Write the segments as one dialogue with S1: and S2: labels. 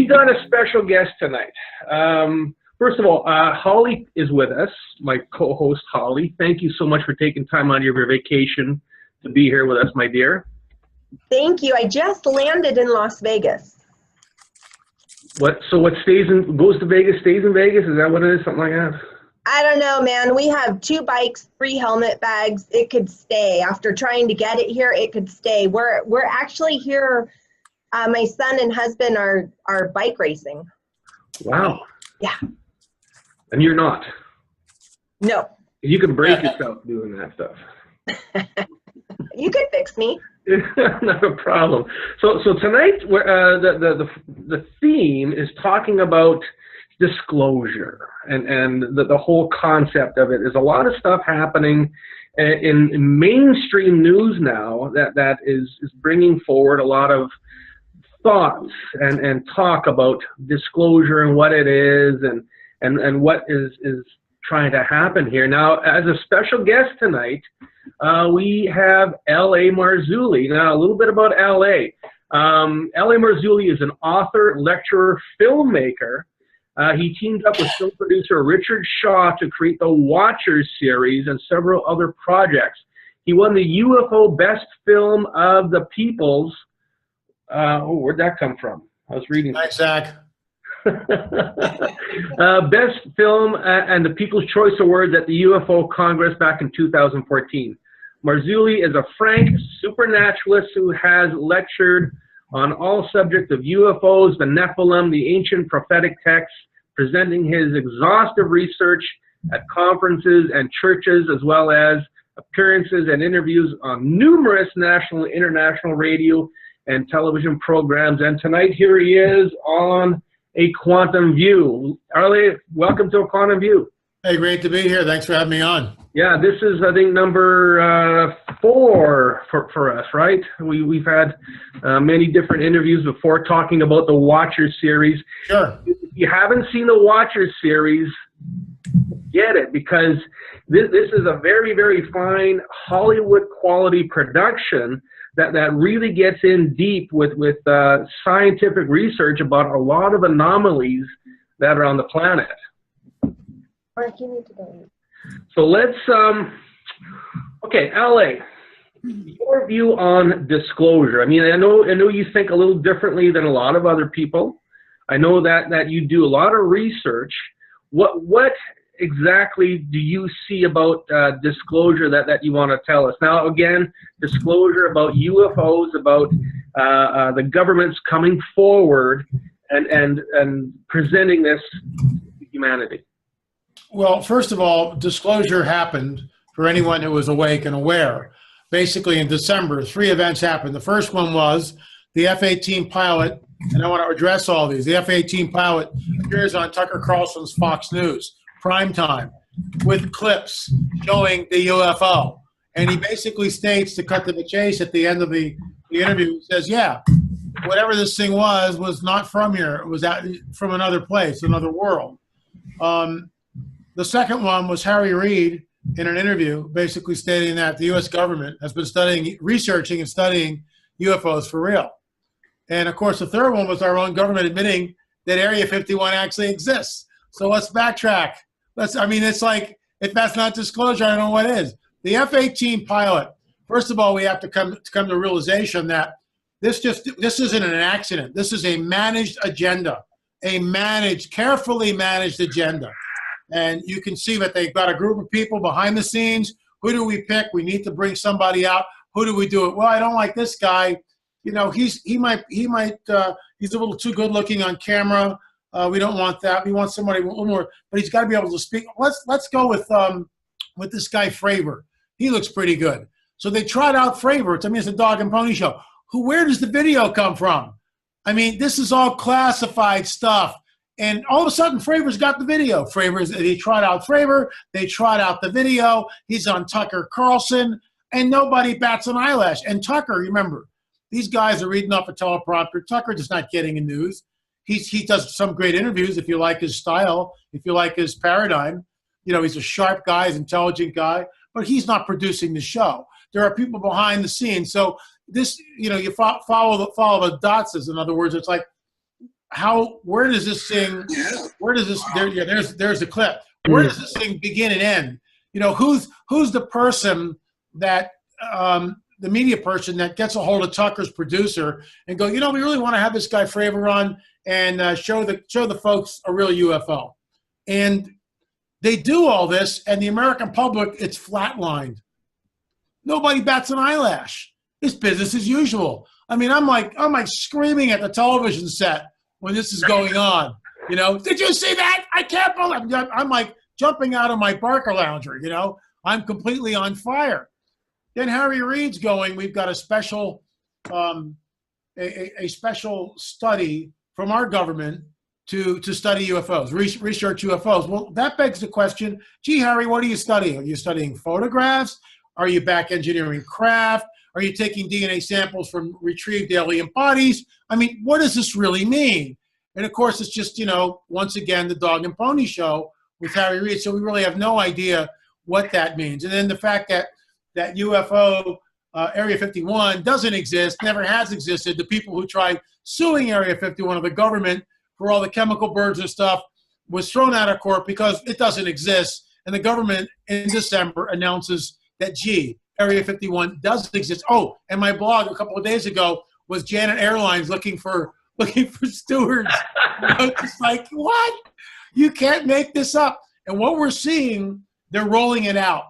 S1: got a special guest tonight. First of all, Holly is with us, my co-host Holly. Thank you so much for taking time out of your vacation to be here with us, my dear.
S2: Thank you. I just landed in Las Vegas.
S1: So what goes to Vegas stays in Vegas? Is that what it is? Something like that?
S2: I don't know, man. We have 2 bikes, 3 helmet bags. It could stay. After trying to get it here, it could stay. We're actually here. My son and husband are bike racing.
S1: Wow.
S2: Yeah.
S1: And you're not?
S2: No.
S1: You can break yourself doing that stuff.
S2: You could fix me.
S1: Not a problem. So tonight, the theme is talking about disclosure, and the whole concept of it. There's a lot of stuff happening in mainstream news now that is bringing forward a lot of thoughts and talk about disclosure and what it is and what is trying to happen here. Now, as a special guest tonight, we have L A Marzulli. Now, a little bit about L A. L A Marzulli is an author, lecturer, filmmaker. He teamed up with film producer Richard Shaw to create the Watchers series and several other projects. He won the UFO Best Film of the People's. Where'd that come from? I was reading.
S3: Thanks, Zach.
S1: Best Film and the People's Choice Awards at the UFO Congress back in 2014. Marzulli is a frank supernaturalist who has lectured on all subjects of UFOs, the Nephilim, the ancient prophetic texts, presenting his exhaustive research at conferences and churches, as well as appearances and interviews on numerous national and international radio and television programs. And tonight, here he is on A Quantum View. Arlie, welcome to A Quantum View.
S3: Hey, great to be here. Thanks for having me on.
S1: Yeah, this is, I think, number 4 for us, right? We've had many different interviews before talking about the Watchers series.
S3: Sure.
S1: If you haven't seen the Watchers series, get it, because this is a very, very fine Hollywood quality production that really gets in deep with scientific research about a lot of anomalies that are on the planet.
S2: Mark, you need to go.
S1: So let's, okay, LA, your view on disclosure. I mean, I know you think a little differently than a lot of other people. I know that you do a lot of research. What exactly do you see about disclosure that you want to tell us? Now, again, disclosure about UFOs, about the governments coming forward and presenting this to humanity.
S3: Well, first of all, disclosure happened for anyone who was awake and aware. Basically, in December, 3 events happened. The first one was the F-18 pilot, and I want to address all these. The F-18 pilot appears on Tucker Carlson's Fox News, prime time, with clips showing the UFO. And he basically states, to cut to the chase at the end of the interview, he says, yeah, whatever this thing was not from here. It was from another place, another world. The second one was Harry Reid in an interview basically stating that the U.S. government has been researching and studying UFOs for real. And of course, the third one was our own government admitting that Area 51 actually exists. So let's backtrack. It's like, if that's not disclosure, I don't know what is. The F-18 pilot, first of all, we have to come to realization that this isn't an accident. This is a managed agenda, carefully managed agenda. And you can see that they've got a group of people behind the scenes. Who do we pick? We need to bring somebody out. Who do we do it? Well, I don't like this guy. You know, he's a little too good looking on camera. We don't want that. We want somebody a little more, but he's got to be able to speak. Let's go with this guy Fravor. He looks pretty good. So they tried out Fravor. It's a dog and pony show. Where does the video come from? I mean, this is all classified stuff. And all of a sudden, Fravor's got the video. They tried out Fravor. They tried out the video. He's on Tucker Carlson, and nobody bats an eyelash. And Tucker, remember, these guys are reading off a teleprompter. Tucker is not getting in news. He does some great interviews if you like his style, if you like his paradigm. You know, he's a sharp guy, he's an intelligent guy, but he's not producing the show. There are people behind the scenes. So this, you know, you follow the dots. In other words, it's like, where does this thing, there's the clip. Where does this thing begin and end? You know, who's the person that, the media person that gets a hold of Tucker's producer and go, you know, we really want to have this guy Fravor on and show the folks a real UFO. And they do all this, and the American public, it's flatlined. Nobody bats an eyelash. It's business as usual. I mean, I'm like screaming at the television set when this is going on. You know, did you see that? I can't believe. I'm like jumping out of my Barker lounger. You know, I'm completely on fire. Then Harry Reid's going. We've got a special, a special study from our government to study UFOs, research UFOs. Well, that begs the question, gee, Harry, what are you studying? Are you studying photographs? Are you back engineering craft? Are you taking DNA samples from retrieved alien bodies? I mean, what does this really mean? And of course, it's just, you know, once again, the dog and pony show with Harry Reid. So we really have no idea what that means. And then the fact that UFO Area 51 doesn't exist, never has existed. The people who tried suing Area 51 of the government for all the chemical birds and stuff was thrown out of court because it doesn't exist. And the government in December announces that, gee, Area 51 does exist. Oh, and my blog a couple of days ago was Janet Airlines looking for stewards. You know, just like, what? You can't make this up. And what we're seeing, they're rolling it out.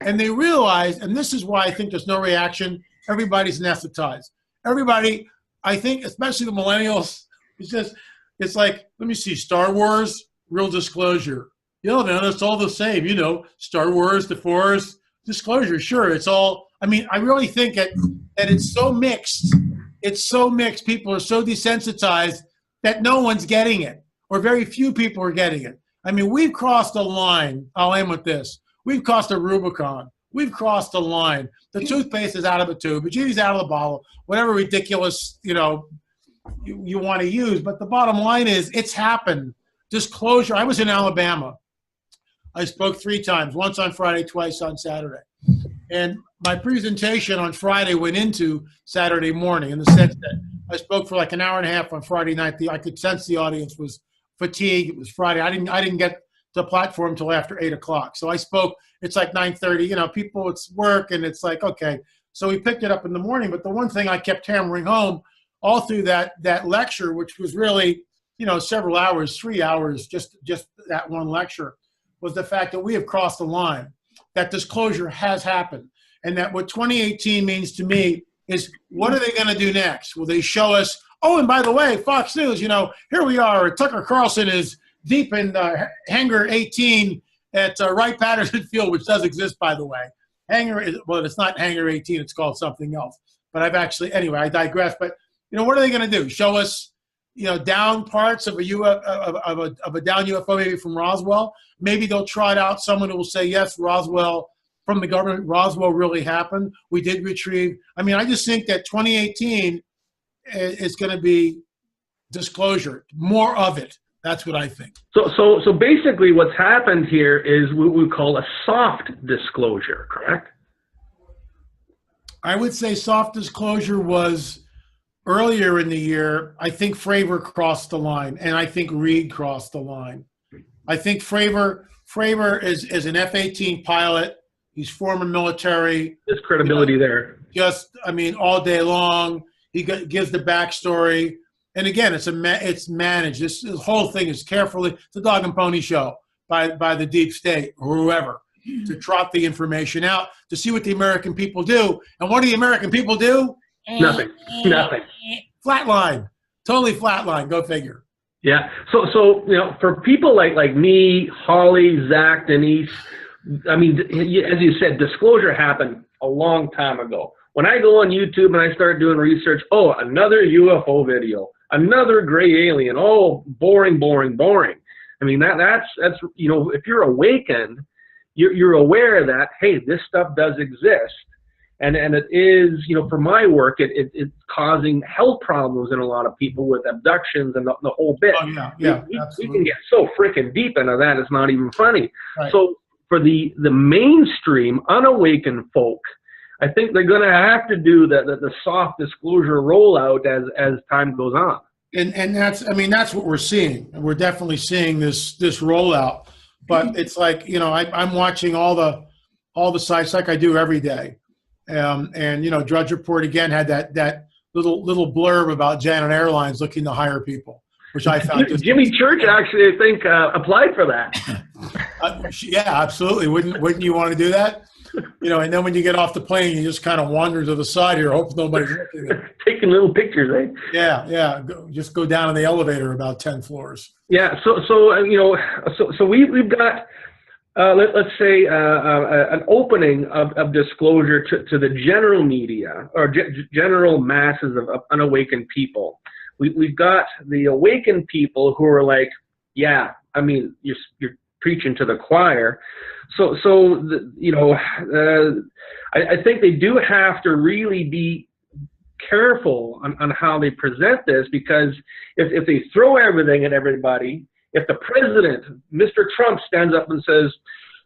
S3: And they realize, and this is why I think there's no reaction, everybody's anesthetized. Everybody, I think, especially the millennials, it's like, let me see, Star Wars, real disclosure. You know, man, it's all the same, you know, Star Wars, the Force, disclosure, sure, it's all, I mean, I really think that it's so mixed. It's so mixed. People are so desensitized that no one's getting it, or very few people are getting it. I mean, we've crossed a line. I'll end with this. We've crossed a Rubicon. We've crossed a line. The toothpaste is out of the tube. The genie's out of the bottle. Whatever ridiculous, you know, you want to use. But the bottom line is, it's happened. Disclosure. I was in Alabama. I spoke 3 times, once on Friday, twice on Saturday. And my presentation on Friday went into Saturday morning in the sense that I spoke for like an hour and a half on Friday night. I could sense the audience was fatigued. It was Friday. I didn't get the platform until after 8 o'clock. So I spoke, it's like 9:30, you know, people, it's work, and it's like, okay. So we picked it up in the morning. But the one thing I kept hammering home all through that lecture, which was really, you know, several hours, 3 hours, just that one lecture, was the fact that we have crossed the line, that disclosure has happened. And that what 2018 means to me is, what are they going to do next? Will they show us, oh, and by the way, Fox News, you know, here we are, Tucker Carlson is deep in Hangar 18 at Wright-Patterson Field, which does exist, by the way. Well, it's not Hangar 18, it's called something else. But anyway, I digress. But, you know, what are they going to do? Show us, you know, down parts of a down UFO, maybe from Roswell? Maybe they'll trot out someone who will say, yes, Roswell, from the government, Roswell really happened. We did retrieve. I mean, I just think that 2018 is going to be disclosure, more of it. That's what I think. So basically what's happened here is what we call a soft disclosure, correct? I would say soft disclosure was earlier in the year. I think Fravor crossed the line, and I think Reid crossed the line. I think Fravor is an F-18 pilot. He's former military. There's credibility there. Just, I mean, all day long. He gives the backstory. And again, it's managed. This whole thing is carefully, it's a dog and pony show by the deep state or whoever to trot the information out to see what the American people do. And what do the American people do? Nothing. Nothing. Flatline. Totally flatline. Go figure. Yeah. So you know, for people like me, Holly, Zach, Denise, I mean, as you said, disclosure happened a long time ago. When I go on YouTube and I start doing research, oh, another UFO video, another gray alien, oh, boring, boring, boring. I mean, that's you know, if you're awakened, you're aware that, hey, this stuff does exist. And it is, you know, for my work, it's causing health problems in a lot of people with abductions and the whole bit. Oh, yeah, we can get so freaking deep into that, it's not even funny. Right. So for the mainstream, unawakened folk, I think they're going to have to do the soft disclosure rollout as time goes on. And that's, I mean, that's what we're seeing. We're definitely seeing this rollout. But it's like, you know, I'm watching all the sites like I do every day. And you know, Drudge Report again had that little blurb about Janet Airlines looking to hire people, which I found just
S1: Jimmy Church actually, I think, applied for that.
S3: Yeah, absolutely. Wouldn't you want to do that? You know, and then when you get off the plane, you just kind of wander to the side here, hope nobody's looking at you.
S1: Taking little pictures, eh?
S3: Yeah. Just go down in the elevator about 10 floors.
S1: Yeah. So you know, so we've got let's say an opening of disclosure to the general media or general masses of unawakened people. We've got the awakened people who are like, yeah, I mean, you're preaching to the choir. So you know, I think they do have to really be careful on how they present this, because if they throw everything at everybody, if the president, Mr. Trump, stands up and says,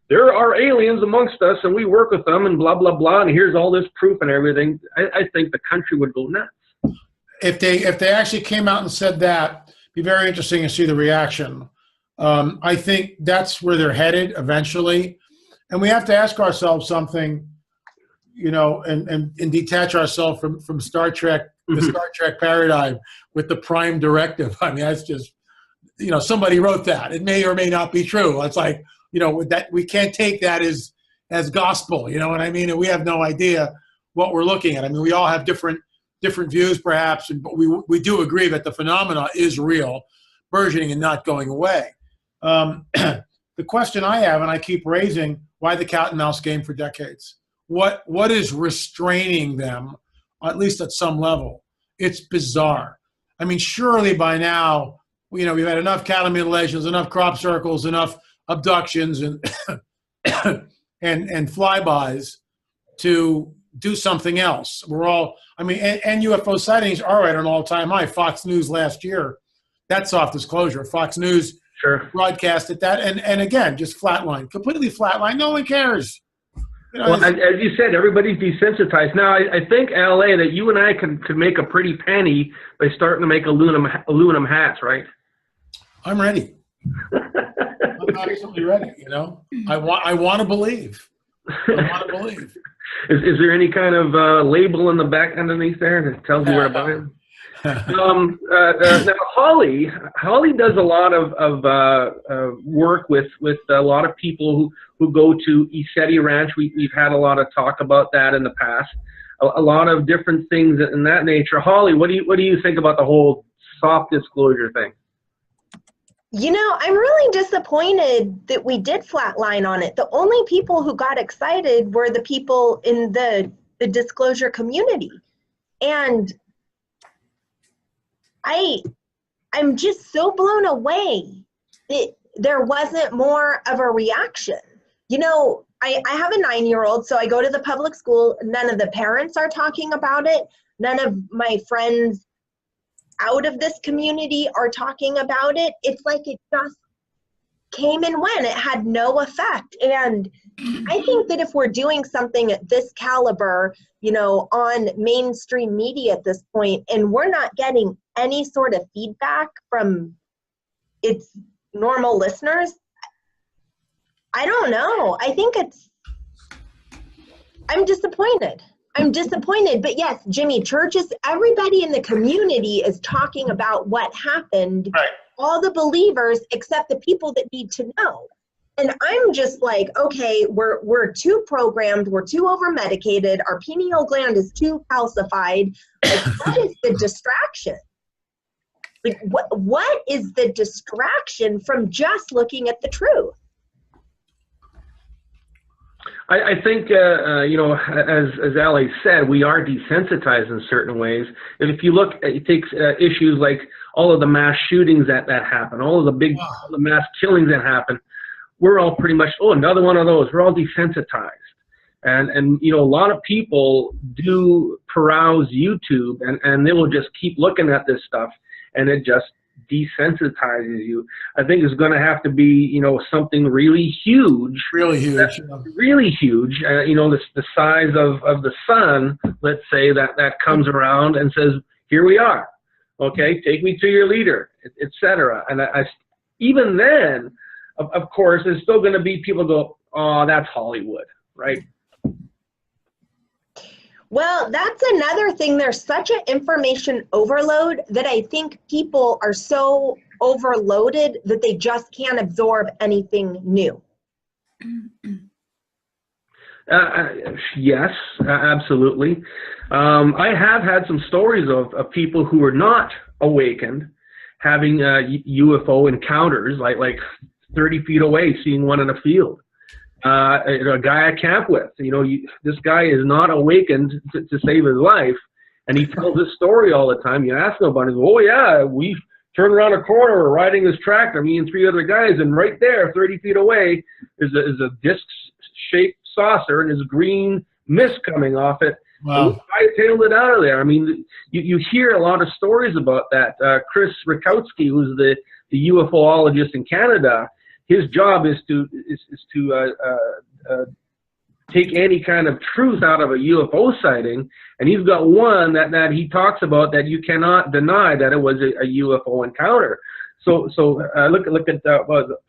S1: there are aliens amongst us and we work with them and blah, blah, blah, and here's all this proof and everything, I think the country would go nuts.
S3: If they actually came out and said that, it'd be very interesting to see the reaction. I think that's where they're headed eventually. And we have to ask ourselves something, you know, and detach ourselves from Star Trek, the Star Trek paradigm with the prime directive. I mean, that's just, you know, somebody wrote that. It may or may not be true. It's like, you know, that we can't take that as gospel, you know what I mean? And we have no idea what we're looking at. I mean, we all have different views perhaps, but we do agree that the phenomena is real, burgeoning and not going away. The question I have, and I keep raising, why the cat and mouse game for decades? What is restraining them, at least at some level? It's bizarre. I mean, surely by now, you know, we've had enough cattle mutilations, enough crop circles, enough abductions and and flybys to do something else. We're all, I mean, and UFO sightings are at an all-time high. Fox News last year, that's soft disclosure. Fox News broadcasted that, and again, just flatline, completely flatline. No one cares. You know,
S1: well, as you said, everybody's desensitized. Now, I think, LA, that you and I could make a pretty penny by starting to make aluminum hats, right?
S3: I'm ready. I'm absolutely ready, you know. I want to believe. I want to believe.
S1: Is there any kind of label in the back underneath there that tells you where to buy them? Now, Holly does a lot of work with a lot of people who go to Isetti Ranch. We've had a lot of talk about that in the past. A lot of different things in that nature. Holly, what do you think about the whole soft disclosure thing?
S2: You know, I'm really disappointed that we did flatline on it. The only people who got excited were the people in the disclosure community. And I'm just so blown away that there wasn't more of a reaction. You know, I have a 9-year-old, so I go to the public school. None of the parents are talking about it. None of my friends out of this community are talking about it. It's like it just came and went. It had no effect. And I think that if we're doing something at this caliber, you know, on mainstream media at this point, and we're not getting any sort of feedback from its normal listeners, I don't know. I think I'm disappointed. I'm disappointed, but yes, Jimmy, churches, everybody in the community is talking about what happened.
S3: Right.
S2: All the believers, except the people that need to know. And I'm just like, okay, we're too programmed, we're too over medicated, our pineal gland is too calcified. Like, what is the distraction? Like, what is the distraction from just looking at the truth?
S1: I think, you know, as Ali said, we are desensitized in certain ways. And if you look, it takes issues like all of the mass shootings that happen, all of the all the mass killings that happen. We're all pretty much, oh, another one of those. We're all desensitized. And you know, a lot of people do peruse YouTube, and they will just keep looking at this stuff, and it just desensitizes you. I think it's going to have to be, you know, something really huge. Really huge. Really huge. You know, the size of the sun, let's say, that comes around and says, here we are. Okay, take me to your leader, etc. And even then, of course, there's still going to be people go, oh, that's Hollywood, right?
S2: Well, that's another thing. There's such an information overload that I think people are so overloaded that they just can't absorb anything new.
S1: Yes, absolutely. I have had some stories of people who were not awakened having UFO encounters, like 30 feet away, seeing one in a field. A guy I camp with, this guy is not awakened to save his life, and he tells this story all the time. You ask him about it, he goes, oh yeah, we turned around a corner, we're riding this tractor, me and 3 other guys, and right there, 30 feet away, is a disc-shaped saucer, and there's green mist coming off it.
S3: Wow.
S1: I tailed it out of there. I mean, you hear a lot of stories about that. Chris Rakowski, who's the UFOologist in Canada, his job is to take any kind of truth out of a UFO sighting, and he's got one that he talks about that you cannot deny that it was a UFO encounter. So look at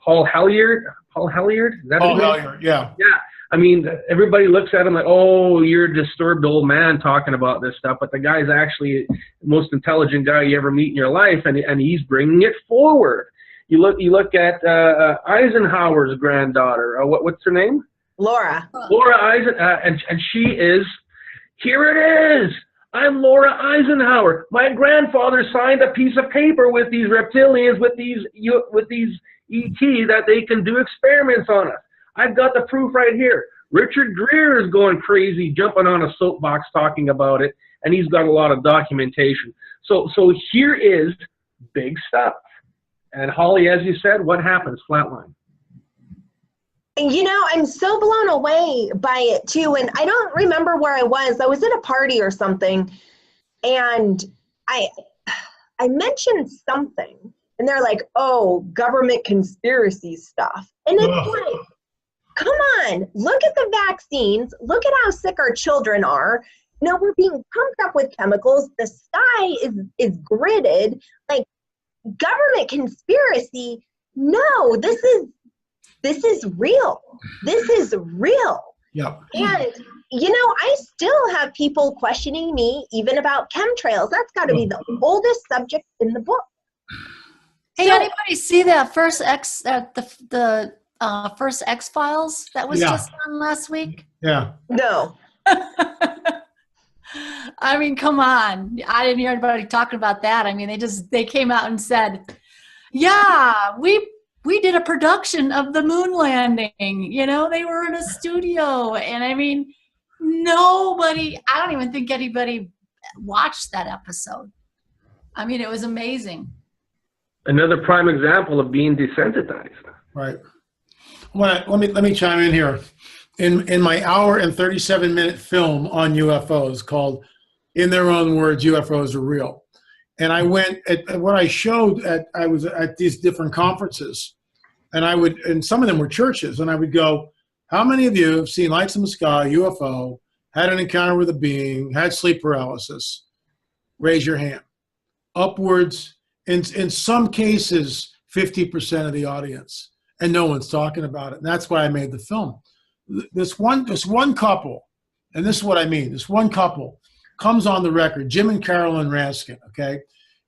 S1: Paul Hellyer. Paul Hellyer? Is that
S3: Paul
S1: his name?
S3: Hellyer, yeah.
S1: Yeah. I mean, everybody looks at him like, oh, you're a disturbed old man talking about this stuff, but the guy's actually the most intelligent guy you ever meet in your life, and he's bringing it forward. You look at Eisenhower's granddaughter. What's her name?
S2: Laura.
S1: Laura and she is. Here it is. I'm Laura Eisenhower. My grandfather signed a piece of paper with these reptilians, with these ET, that they can do experiments on us. I've got the proof right here. Richard Greer is going crazy, jumping on a soapbox talking about it, and he's got a lot of documentation. So here is big stuff. And Holly, as you said, what happens? Flatline.
S2: I'm so blown away by it too. And I don't remember where I was. I was at a party or something, and I mentioned something, and they're like, "Oh, government conspiracy stuff," and it's like, come on, look at the vaccines. Look at how sick our children are. We're being pumped up with chemicals. The sky is gridded. Like, government conspiracy? No, this is real. This is real.
S3: Yeah.
S2: And I still have people questioning me even about chemtrails. That's got to be the oldest subject in the book.
S4: Hey, anybody see that first the first X-Files that was just on last week?
S3: Yeah.
S2: No.
S4: I mean, come on. I didn't hear anybody talking about that. I mean, they came out and said, yeah, we did a production of the moon landing. They were in a studio. And I mean, I don't even think anybody watched that episode. I mean, it was amazing.
S1: Another prime example of being desensitized.
S3: Right. Well, let me chime in here. In my hour and 37-minute film on UFOs called, in their own words, UFOs Are Real. And I went at what I showed I was at these different conferences, and some of them were churches, and I would go, how many of you have seen lights in the sky, UFO, had an encounter with a being, had sleep paralysis? Raise your hand. Upwards, in some cases, 50% of the audience, and no one's talking about it. And that's why I made the film. This one couple, and this is what I mean, this one couple comes on the record, Jim and Carolyn Raskin, okay?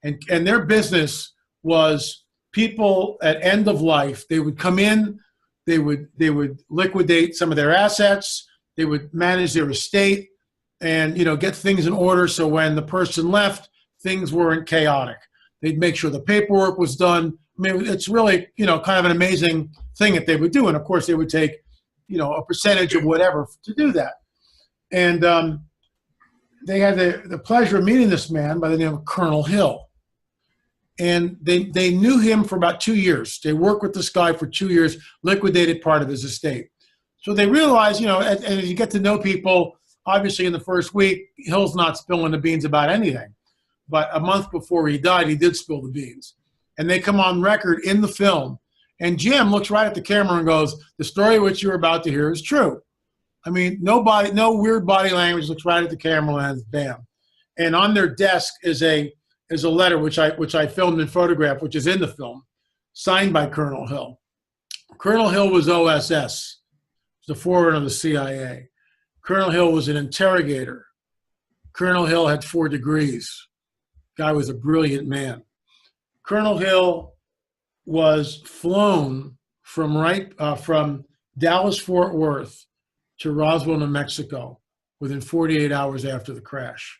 S3: And their business was people at end of life. They would come in, they would liquidate some of their assets, they would manage their estate, and get things in order so when the person left, things weren't chaotic. They'd make sure the paperwork was done. I mean, it's really, kind of an amazing thing that they would do. And of course, they would take, a percentage of whatever to do that. And they had the pleasure of meeting this man by the name of Colonel Hill. And they knew him for about 2 years. They worked with this guy for 2 years, liquidated part of his estate. So they realized, and as you get to know people, obviously in the first week, Hill's not spilling the beans about anything. But a month before he died, he did spill the beans. And they come on record in the film. And Jim looks right at the camera and goes, the story which you're about to hear is true. I mean, no weird body language, looks right at the camera and bam. And on their desk is a is a letter which I filmed and photographed, which is in the film, signed by Colonel Hill. Colonel Hill was OSS, the forerunner of the CIA. Colonel Hill was an interrogator. Colonel Hill had 4 degrees. Guy was a brilliant man. Colonel Hill was flown from Dallas-Fort Worth to Roswell, New Mexico, within 48 hours after the crash.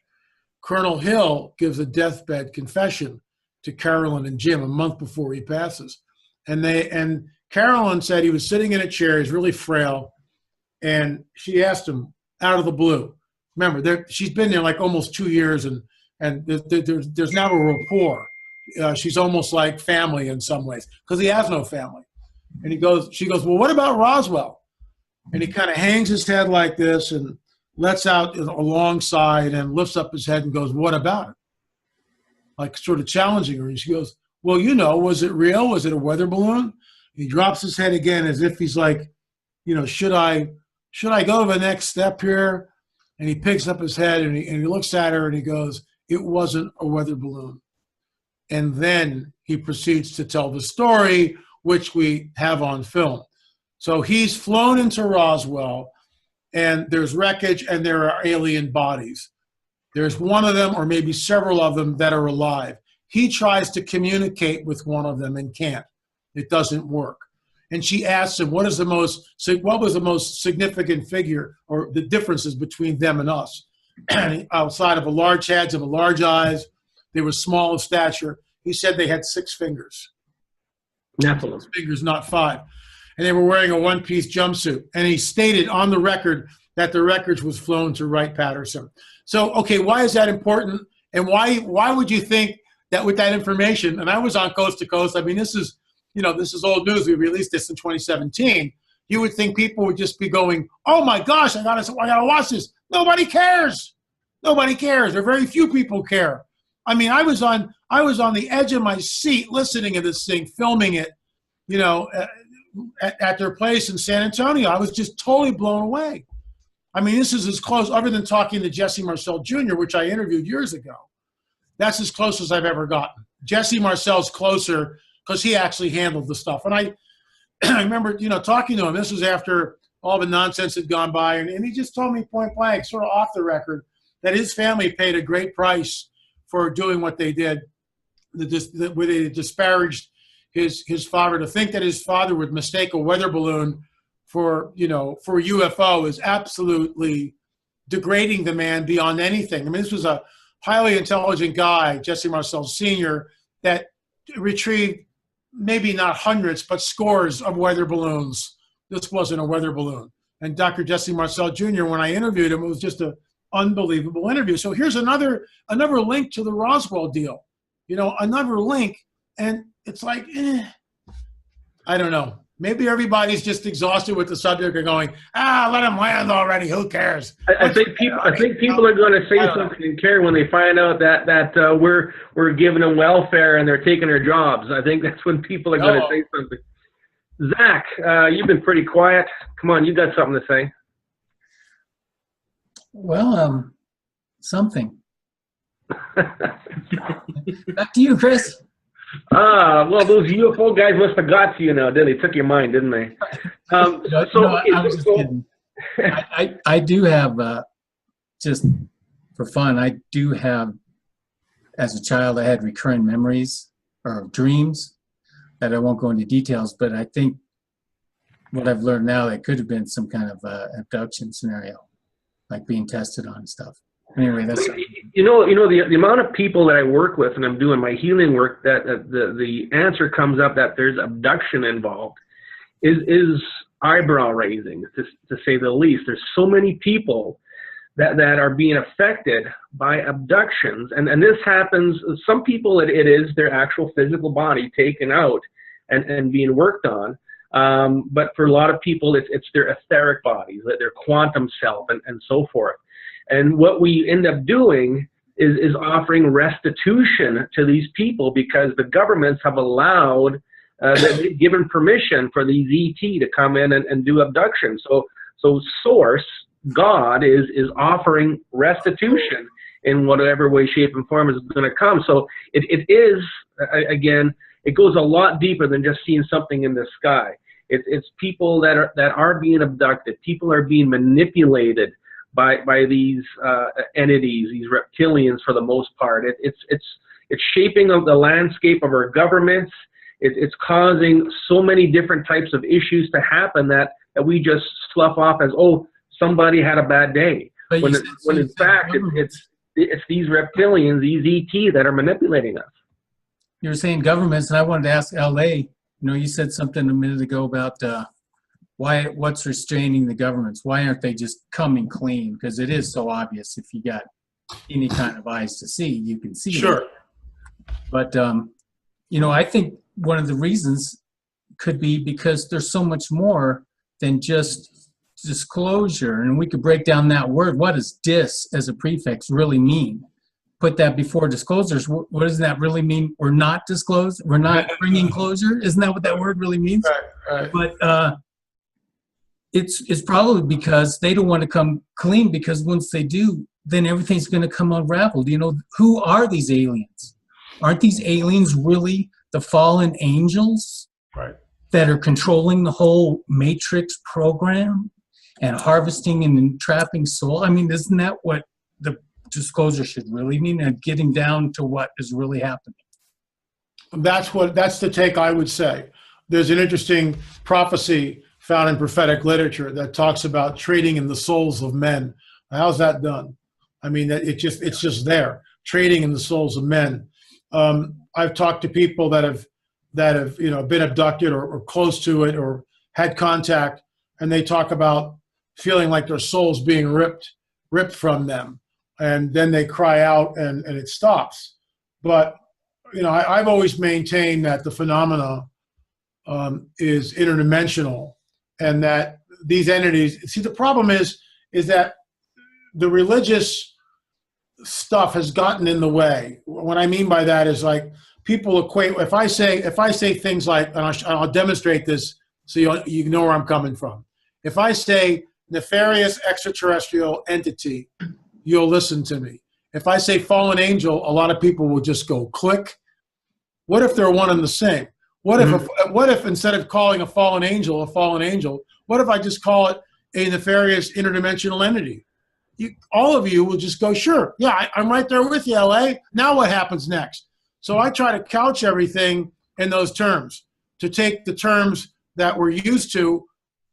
S3: Colonel Hill gives a deathbed confession to Carolyn and Jim a month before he passes. And Carolyn said he was sitting in a chair, he's really frail, and she asked him out of the blue. Remember, she's been there like almost 2 years, and there's now a rapport. She's almost like family in some ways, because he has no family. And she goes, well, what about Roswell? And he kind of hangs his head like this and lets out a long sigh and lifts up his head and goes, what about it? Like sort of challenging her. And she goes, well, you know, was it real? Was it a weather balloon? He drops his head again as if he's like, you know, should I go to the next step here? And he picks up his head and he looks at her and he goes, it wasn't a weather balloon. And then he proceeds to tell the story, which we have on film. So he's flown into Roswell, and there's wreckage and there are alien bodies. There's one of them or maybe several of them that are alive. He tries to communicate with one of them and can't. It doesn't work. And she asks him, what was the most significant figure or the differences between them and us? Outside of a large heads and large eyes, they were small of stature. He said they had 6 fingers.
S1: Nephilim.
S3: 6 fingers, not 5. And they were wearing a one-piece jumpsuit. And he stated on the record that the wreckage was flown to Wright-Patterson. So, okay, why is that important? And why would you think that with that information, and I was on Coast to Coast, I mean, this is old news. We released this in 2017. You would think people would just be going, oh my gosh, I gotta watch this. Nobody cares. Nobody cares, or very few people care. I mean, I was on the edge of my seat listening to this thing, filming it, you know, at their place in San Antonio. I was just totally blown away. I mean, this is as close, other than talking to Jesse Marcel Jr., which I interviewed years ago. That's as close as I've ever gotten. Jesse Marcel's closer because he actually handled the stuff. And I remember, you know, talking to him. This was after all the nonsense had gone by, and he just told me point blank, sort of off the record, that his family paid a great price for doing what they did, where they disparaged his father. To think that his father would mistake a weather balloon for a UFO is absolutely degrading the man beyond anything. I mean, this was a highly intelligent guy, Jesse Marcel Sr., that retrieved maybe not hundreds, but scores of weather balloons. This wasn't a weather balloon. And Dr. Jesse Marcel Jr., when I interviewed him, it was just an unbelievable interview. So here's another link to the Roswell deal. You know, another link, and it's like, I don't know. Maybe everybody's just exhausted with the subject and going, let him land already. Who cares?
S1: I think people are going to say something and care when they find out that we're giving them welfare and they're taking their jobs. I think that's when people are going to say something. Zach, you've been pretty quiet. Come on, you got something to say.
S5: Well, something. Back to you, Chris.
S1: Well, those UFO guys must have got to you now, didn't they? Took your mind, didn't they?
S5: I was just kidding. I do have, just for fun, I do have, as a child, I had recurring memories or dreams that I won't go into details, but I think what I've learned now, it could have been some kind of abduction scenario, like being tested on stuff. Anyway, that's
S1: the amount of people that I work with, and I'm doing my healing work, that the answer comes up that there's abduction involved is eyebrow raising, to say the least. There's so many people that are being affected by abductions, and this happens. Some people it is their actual physical body taken out and being worked on, but for a lot of people it's their etheric bodies, their quantum self, and so forth. And what we end up doing is offering restitution to these people because the governments have allowed, they've given permission for these ET to come in and do abductions. So Source, God, is offering restitution in whatever way, shape, and form is going to come. So it is, again, it goes a lot deeper than just seeing something in the sky. It's people that are being abducted. People are being manipulated by these entities, these reptilians for the most part. It's shaping of the landscape of our governments. It's causing so many different types of issues to happen that we just slough off as, oh, somebody had a bad day.
S5: But
S1: When in fact, it's these reptilians, these ET that are manipulating us.
S5: You were saying governments, and I wanted to ask LA, you know, you said something a minute ago about what's restraining the governments? Why aren't they just coming clean? Because it is so obvious. If you got any kind of eyes to see, you can see
S3: Sure.
S5: it. But, you know, I think one of the reasons could be because there's so much more than just disclosure. And we could break down that word. What does dis as a prefix really mean? Put that before disclosures. What does that really mean? We're not disclosed. We're not bringing closure. Isn't that what that word really means?
S3: Right.
S5: But it's probably because they don't want to come clean, because once they do, then everything's going to come unraveled. You know, who are these aliens? Aren't these aliens really the fallen angels
S3: Right.
S5: that are controlling the whole Matrix program and harvesting and entrapping soul? I mean, isn't that what the disclosure should really mean, and getting down to what is really happening?
S3: That's the take I would say. There's an interesting prophecy found in prophetic literature that talks about trading in the souls of men. How's that done? I mean, it's just there, trading in the souls of men. I've talked to people that have been abducted or close to it or had contact, and they talk about feeling like their soul's being ripped from them, and then they cry out and it stops. But you know, I've always maintained that the phenomena is interdimensional, and that these entities. See, the problem is that the religious stuff has gotten in the way. What I mean by that is, like, people equate. If I say things like, and I'll demonstrate this so you know where I'm coming from. If I say nefarious extraterrestrial entity, you'll listen to me. If I say fallen angel, a lot of people will just go click. What if they're one and the same? What if instead of calling a fallen angel, what if I just call it a nefarious interdimensional entity? All of you will just go, sure, yeah, I'm right there with you, LA. Now what happens next? So I try to couch everything in those terms, to take the terms that we're used to,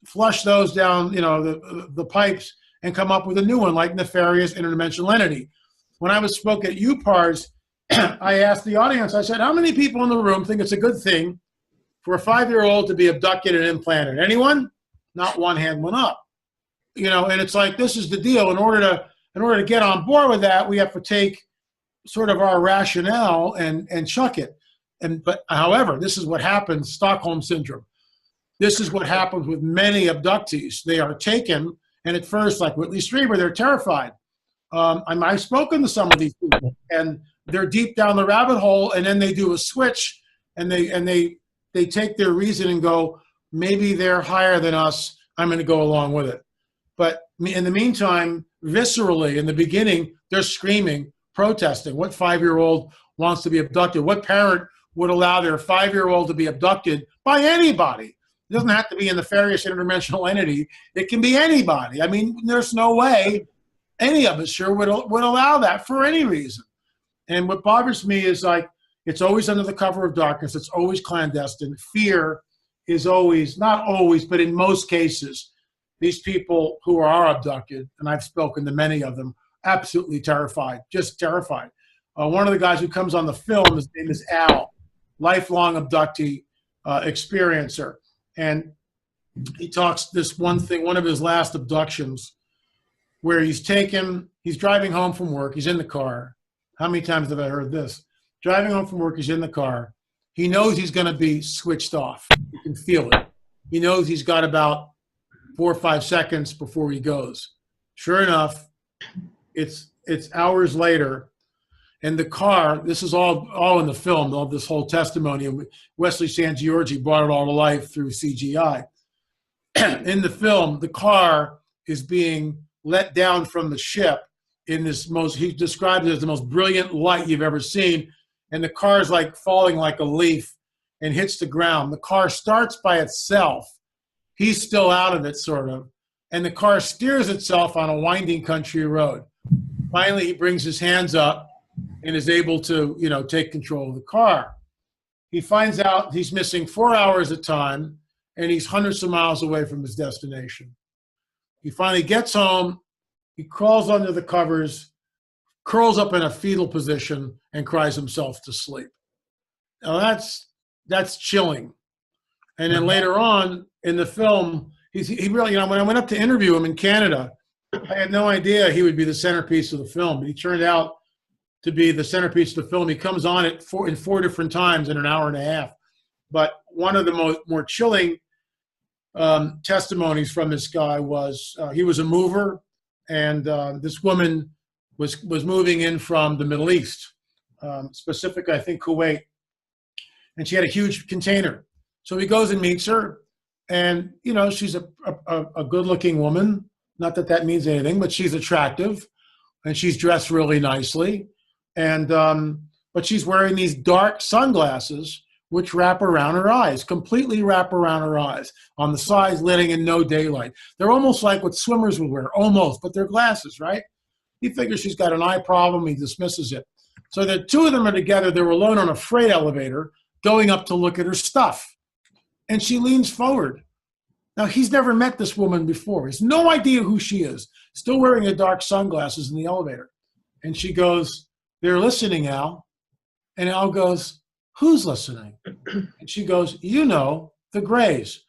S3: flush those down, you know, the pipes, and come up with a new one, like nefarious interdimensional entity. When I spoke at UPARS, I asked the audience, I said, how many people in the room think it's a good thing for a 5-year-old to be abducted and implanted? Anyone? Not one hand went up. You know, and it's like, this is the deal. In order to get on board with that, we have to take sort of our rationale and chuck it. But however, this is what happens, Stockholm syndrome. This is what happens with many abductees. They are taken, and at first, like Whitley Strieber, they're terrified. I've spoken to some of these people, and they're deep down the rabbit hole, and then they do a switch, and they take their reason and go, maybe they're higher than us, I'm going to go along with it. But in the meantime, viscerally, in the beginning, they're screaming, protesting. What 5-year-old wants to be abducted? What parent would allow their 5-year-old to be abducted by anybody? It doesn't have to be a nefarious interdimensional entity. It can be anybody. I mean, there's no way any of us sure would allow that for any reason. And what bothers me is, like, it's always under the cover of darkness. It's always clandestine. Fear is always, not always, but in most cases, these people who are abducted, and I've spoken to many of them, absolutely terrified, just terrified. One of the guys who comes on the film, his name is Al, lifelong abductee experiencer. And he talks this one thing, one of his last abductions, where he's driving home from work, he's in the car. How many times have I heard this? Driving home from work, he's in the car. He knows he's going to be switched off. You can feel it. He knows he's got about 4 or 5 seconds before he goes. Sure enough, it's hours later, and the car, this is all in the film, all this whole testimony, and Wesley Sangiorgi brought it all to life through CGI. In the film, the car is being let down from the ship in this he described it as the most brilliant light you've ever seen. And the car's like falling like a leaf and hits the ground. The car starts by itself. He's still out of it, sort of. And the car steers itself on a winding country road. Finally, he brings his hands up and is able to, you know, take control of the car. He finds out he's missing 4 hours of time, and he's hundreds of miles away from his destination. He finally gets home. He crawls under the covers, curls up in a fetal position, and cries himself to sleep. Now that's chilling. And then later on in the film, he really, you know, when I went up to interview him in Canada, I had no idea he would be the centerpiece of the film, but he turned out to be the centerpiece of the film. He comes on it in four different times in an hour and a half. But one of the more chilling testimonies from this guy was he was a mover, and this woman was moving in from the Middle East, specific, I think, Kuwait, and she had a huge container. So he goes and meets her, and you know, she's a good-looking woman. Not that that means anything, but she's attractive, and she's dressed really nicely, and but she's wearing these dark sunglasses which wrap around her eyes, completely wrap around her eyes, on the sides, letting in no daylight. They're almost like what swimmers would wear, almost, but they're glasses, right? He figures she's got an eye problem. He dismisses it. So the two of them are together. They're alone on a freight elevator going up to look at her stuff. And she leans forward. Now, he's never met this woman before. He has no idea who she is, still wearing the dark sunglasses in the elevator. And she goes, "They're listening, Al." And Al goes, "Who's listening?" And she goes, "You know, the Greys.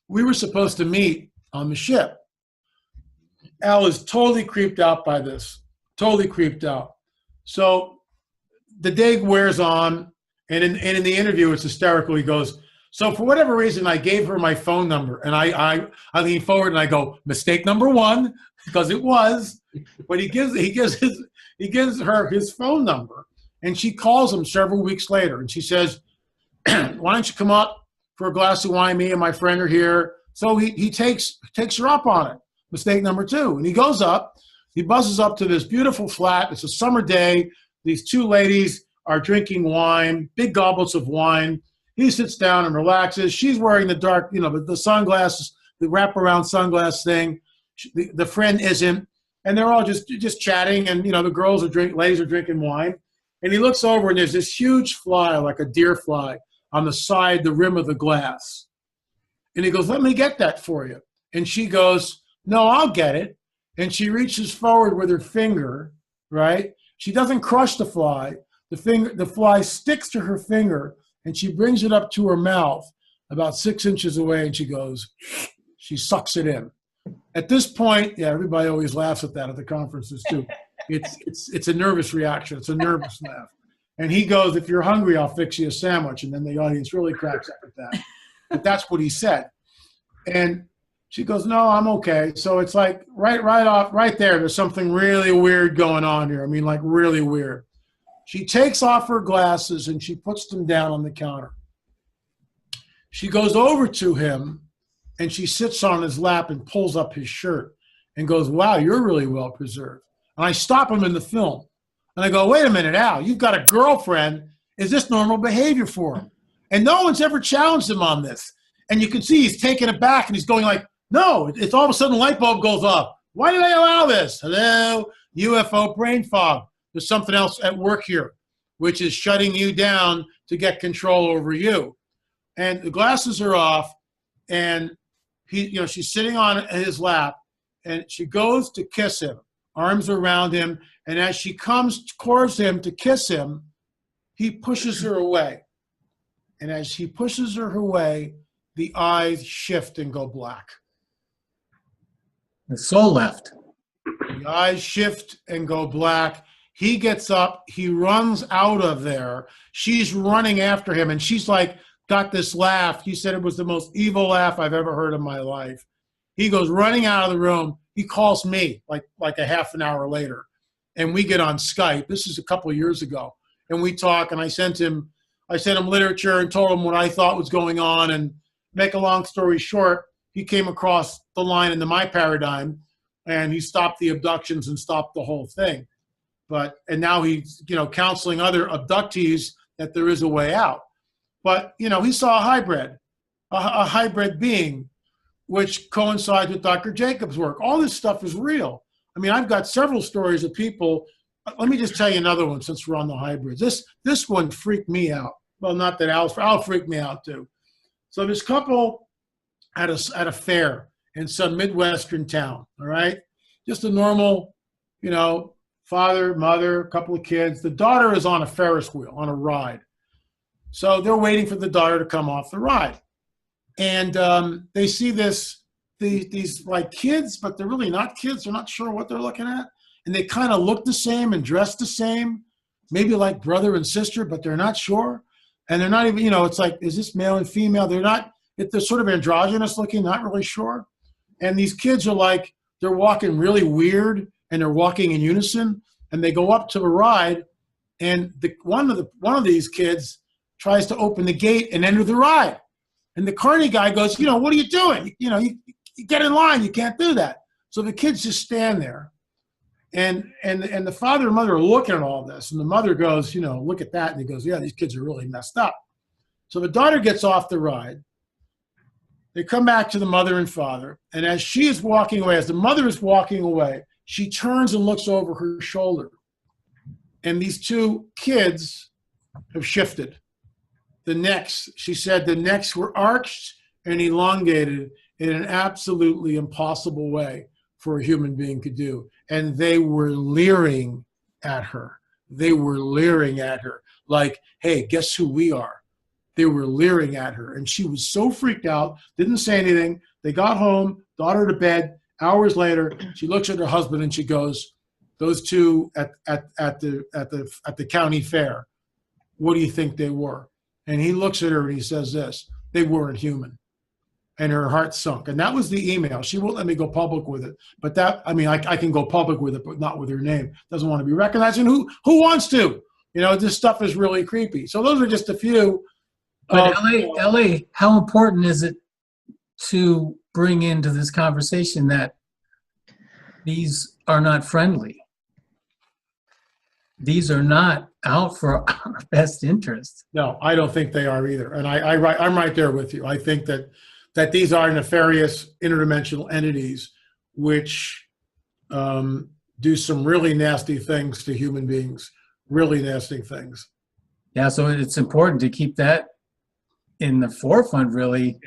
S3: We were supposed to meet on the ship." Al is totally creeped out by this, totally creeped out. So the day wears on, and in the interview, it's hysterical. He goes, "So for whatever reason, I gave her my phone number," and I lean forward and I go, "Mistake number one," because it was. But he gives her his phone number, and she calls him several weeks later, and she says, "Why don't you come up for a glass of wine? Me and my friend are here." So he takes her up on it. Mistake number two. And he goes up, he buzzes up to this beautiful flat. It's a summer day. These two ladies are drinking wine, big goblets of wine. He sits down and relaxes. She's wearing the dark, you know, the sunglasses, the wraparound sunglass thing. The friend isn't. And they're all just chatting. And, you know, ladies are drinking wine. And he looks over and there's this huge fly, like a deer fly, on the side, the rim of the glass. And he goes, "Let me get that for you." And she goes, "No, I'll get it." And she reaches forward with her finger, right? She doesn't crush the fly. The fly sticks to her finger, and she brings it up to her mouth about 6 inches away, and she sucks it in. At this point, yeah, everybody always laughs at that at the conferences too. It's a nervous reaction. It's a nervous laugh. And he goes, "If you're hungry, I'll fix you a sandwich." And then the audience really cracks up at that. But that's what he said. And she goes, "No, I'm okay." So it's like right there, there's something really weird going on here. I mean, like really weird. She takes off her glasses and she puts them down on the counter. She goes over to him and she sits on his lap and pulls up his shirt and goes, "Wow, you're really well preserved." And I stop him in the film and I go, "Wait a minute, Al, you've got a girlfriend. Is this normal behavior for him?" And no one's ever challenged him on this. And you can see he's taken aback and he's going like, "No," it's all of a sudden light bulb goes off. "Why did I allow this?" Hello, UFO brain fog. There's something else at work here, which is shutting you down to get control over you. And the glasses are off, and she's sitting on his lap, and she goes to kiss him, arms around him, and as she comes towards him to kiss him, he pushes her away. And as he pushes her away, the eyes shift and go black.
S5: The soul left.
S3: The eyes shift and go black. He gets up. He runs out of there. She's running after him, and she's like, got this laugh. He said it was the most evil laugh I've ever heard in my life. He goes running out of the room. He calls me like a half an hour later, and we get on Skype. This is a couple of years ago, and we talk, and I sent him literature and told him what I thought was going on, and make a long story short, he came across the line into my paradigm, and he stopped the abductions and stopped the whole thing. And now he's, counseling other abductees that there is a way out. But, he saw a hybrid being, which coincides with Dr. Jacobs' work. All this stuff is real. I mean, I've got several stories of people. Let me just tell you another one since we're on the hybrids. This one freaked me out. Well, not that Al freaked me out too. So this couple at a fair in some Midwestern town, all right? Just a normal, father, mother, a couple of kids. The daughter is on a Ferris wheel, on a ride. So they're waiting for the daughter to come off the ride. And they see these like kids, but they're really not kids. They're not sure what they're looking at. And they kind of look the same and dress the same, maybe like brother and sister, but they're not sure. And they're not even, it's like, is this male and female? They're sort of androgynous looking, not really sure. And these kids are like, they're walking really weird and they're walking in unison. And they go up to the ride, and one of these kids tries to open the gate and enter the ride. And the carny guy goes, what are you doing? You get in line. You can't do that. So the kids just stand there. And the father and mother are looking at all this. And the mother goes, look at that. And he goes, yeah, these kids are really messed up. So the daughter gets off the ride. They come back to the mother and father. And as she is walking away, as the mother is walking away, she turns and looks over her shoulder. And these two kids have shifted. She said the necks were arched and elongated in an absolutely impossible way for a human being to do. And they were leering at her. They were leering at her like, hey, guess who we are? They were leering at her. And she was so freaked out, didn't say anything. They got home, daughter to bed. Hours later, she looks at her husband and she goes, those two at the county fair, what do you think they were? And he looks at her and he says this, they weren't human. And her heart sunk. And that was the email. She won't let me go public with it. But I can go public with it, but not with her name. Doesn't want to be recognized. And who wants to? This stuff is really creepy. So those are just a few.
S5: But LA, how important is it to bring into this conversation that these are not friendly? These are not out for our best interest.
S3: No, I don't think they are either. And I'm right there with you. I think that these are nefarious interdimensional entities which do some really nasty things to human beings, really nasty things.
S5: Yeah, so it's important to keep that in the forefront, really.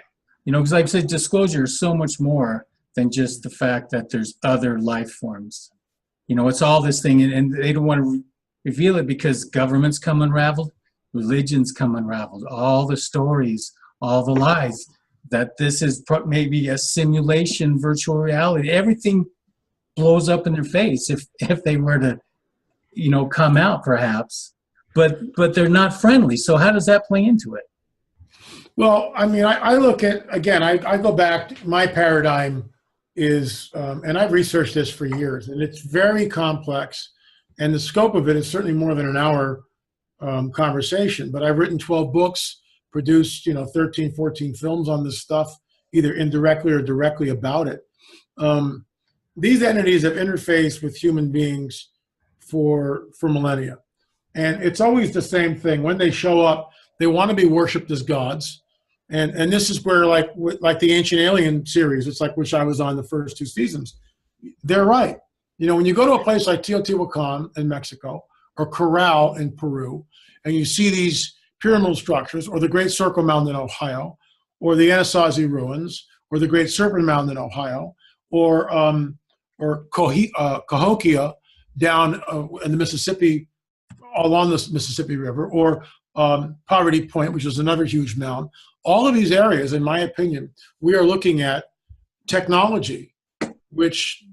S5: Because like I said, disclosure is so much more than just the fact that there's other life forms. It's all this thing, and they don't want to reveal it because governments come unraveled, religions come unraveled, all the stories, all the lies, that this is maybe a simulation, virtual reality. Everything blows up in their face if they were to, come out perhaps, but they're not friendly. So how does that play into it?
S3: Well, I mean, I look at, again, I go back, my paradigm is, and I've researched this for years, and it's very complex, and the scope of it is certainly more than an hour conversation, but I've written 12 books, produced 13, 14 films on this stuff, either indirectly or directly about it. These entities have interfaced with human beings for millennia, and it's always the same thing. When they show up, they want to be worshipped as gods, and this is where like the Ancient Alien series, it's like which I was on the first 2 seasons. They're right. When you go to a place like Teotihuacan in Mexico or Corral in Peru, and you see these pyramidal structures, or the Great Circle Mound in Ohio, or the Anasazi ruins, or the Great Serpent Mound in Ohio, or Cahokia down in the Mississippi, along the Mississippi River, or Poverty Point, which is another huge mound. All of these areas, in my opinion, we are looking at technology, which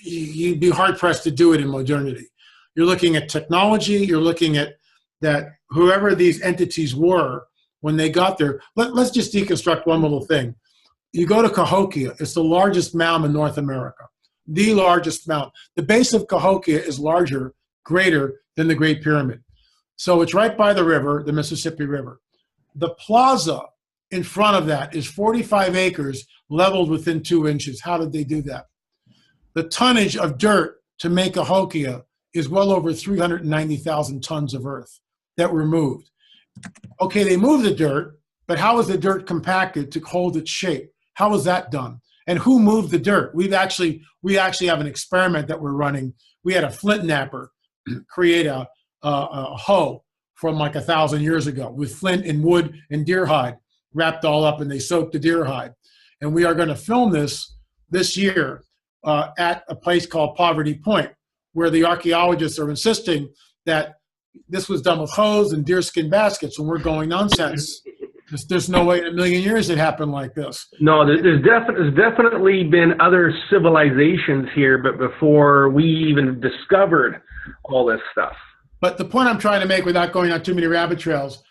S3: you'd be hard-pressed to do it in modernity. You're looking at technology, you're looking at that whoever these entities were when they got there. Let's just deconstruct one little thing. You go to Cahokia, it's the largest mound in North America, the largest mound. The base of Cahokia is greater than the Great Pyramid. So it's right by the river, the Mississippi River. The plaza in front of that is 45 acres leveled within 2 inches. How did they do that? the tonnage of dirt to make Cahokia is well over 390,000 tons of earth that were moved. Okay, they moved the dirt, but how was the dirt compacted to hold its shape? How was that done? And who moved the dirt? We actually have an experiment that we're running. We had a flint knapper create a hoe from like 1,000 years ago with flint and wood and deer hide wrapped all up, and they soaked the deer hide. And we are going to film this year at a place called Poverty Point, where the archaeologists are insisting that this was done with hoes and deerskin baskets, and we're going nonsense. There's no way in a million years it happened like this.
S1: No, there's definitely been other civilizations here, but before we even discovered all this stuff.
S3: But the point I'm trying to make, without going on too many rabbit trails,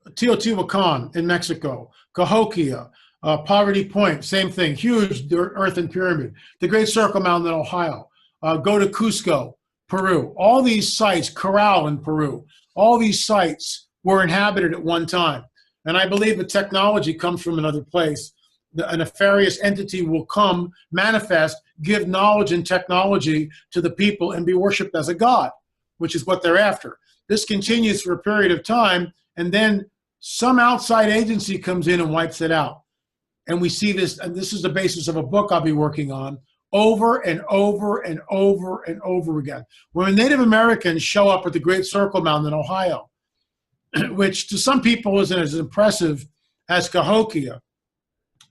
S3: Teotihuacan in Mexico, Cahokia, Poverty Point, same thing, huge earthen pyramid, the Great Circle Mountain in Ohio, go to Cusco, Peru. All these sites, Corral in Peru, all these sites were inhabited at one time. And I believe the technology comes from another place. A nefarious entity will come, manifest, give knowledge and technology to the people and be worshipped as a god, which is what they're after. This continues for a period of time, and then some outside agency comes in and wipes it out. And we see this, and this is the basis of a book I'll be working on, over and over and over and over again. When Native Americans show up at the Great Circle Mountain in Ohio, which to some people isn't as impressive as Cahokia.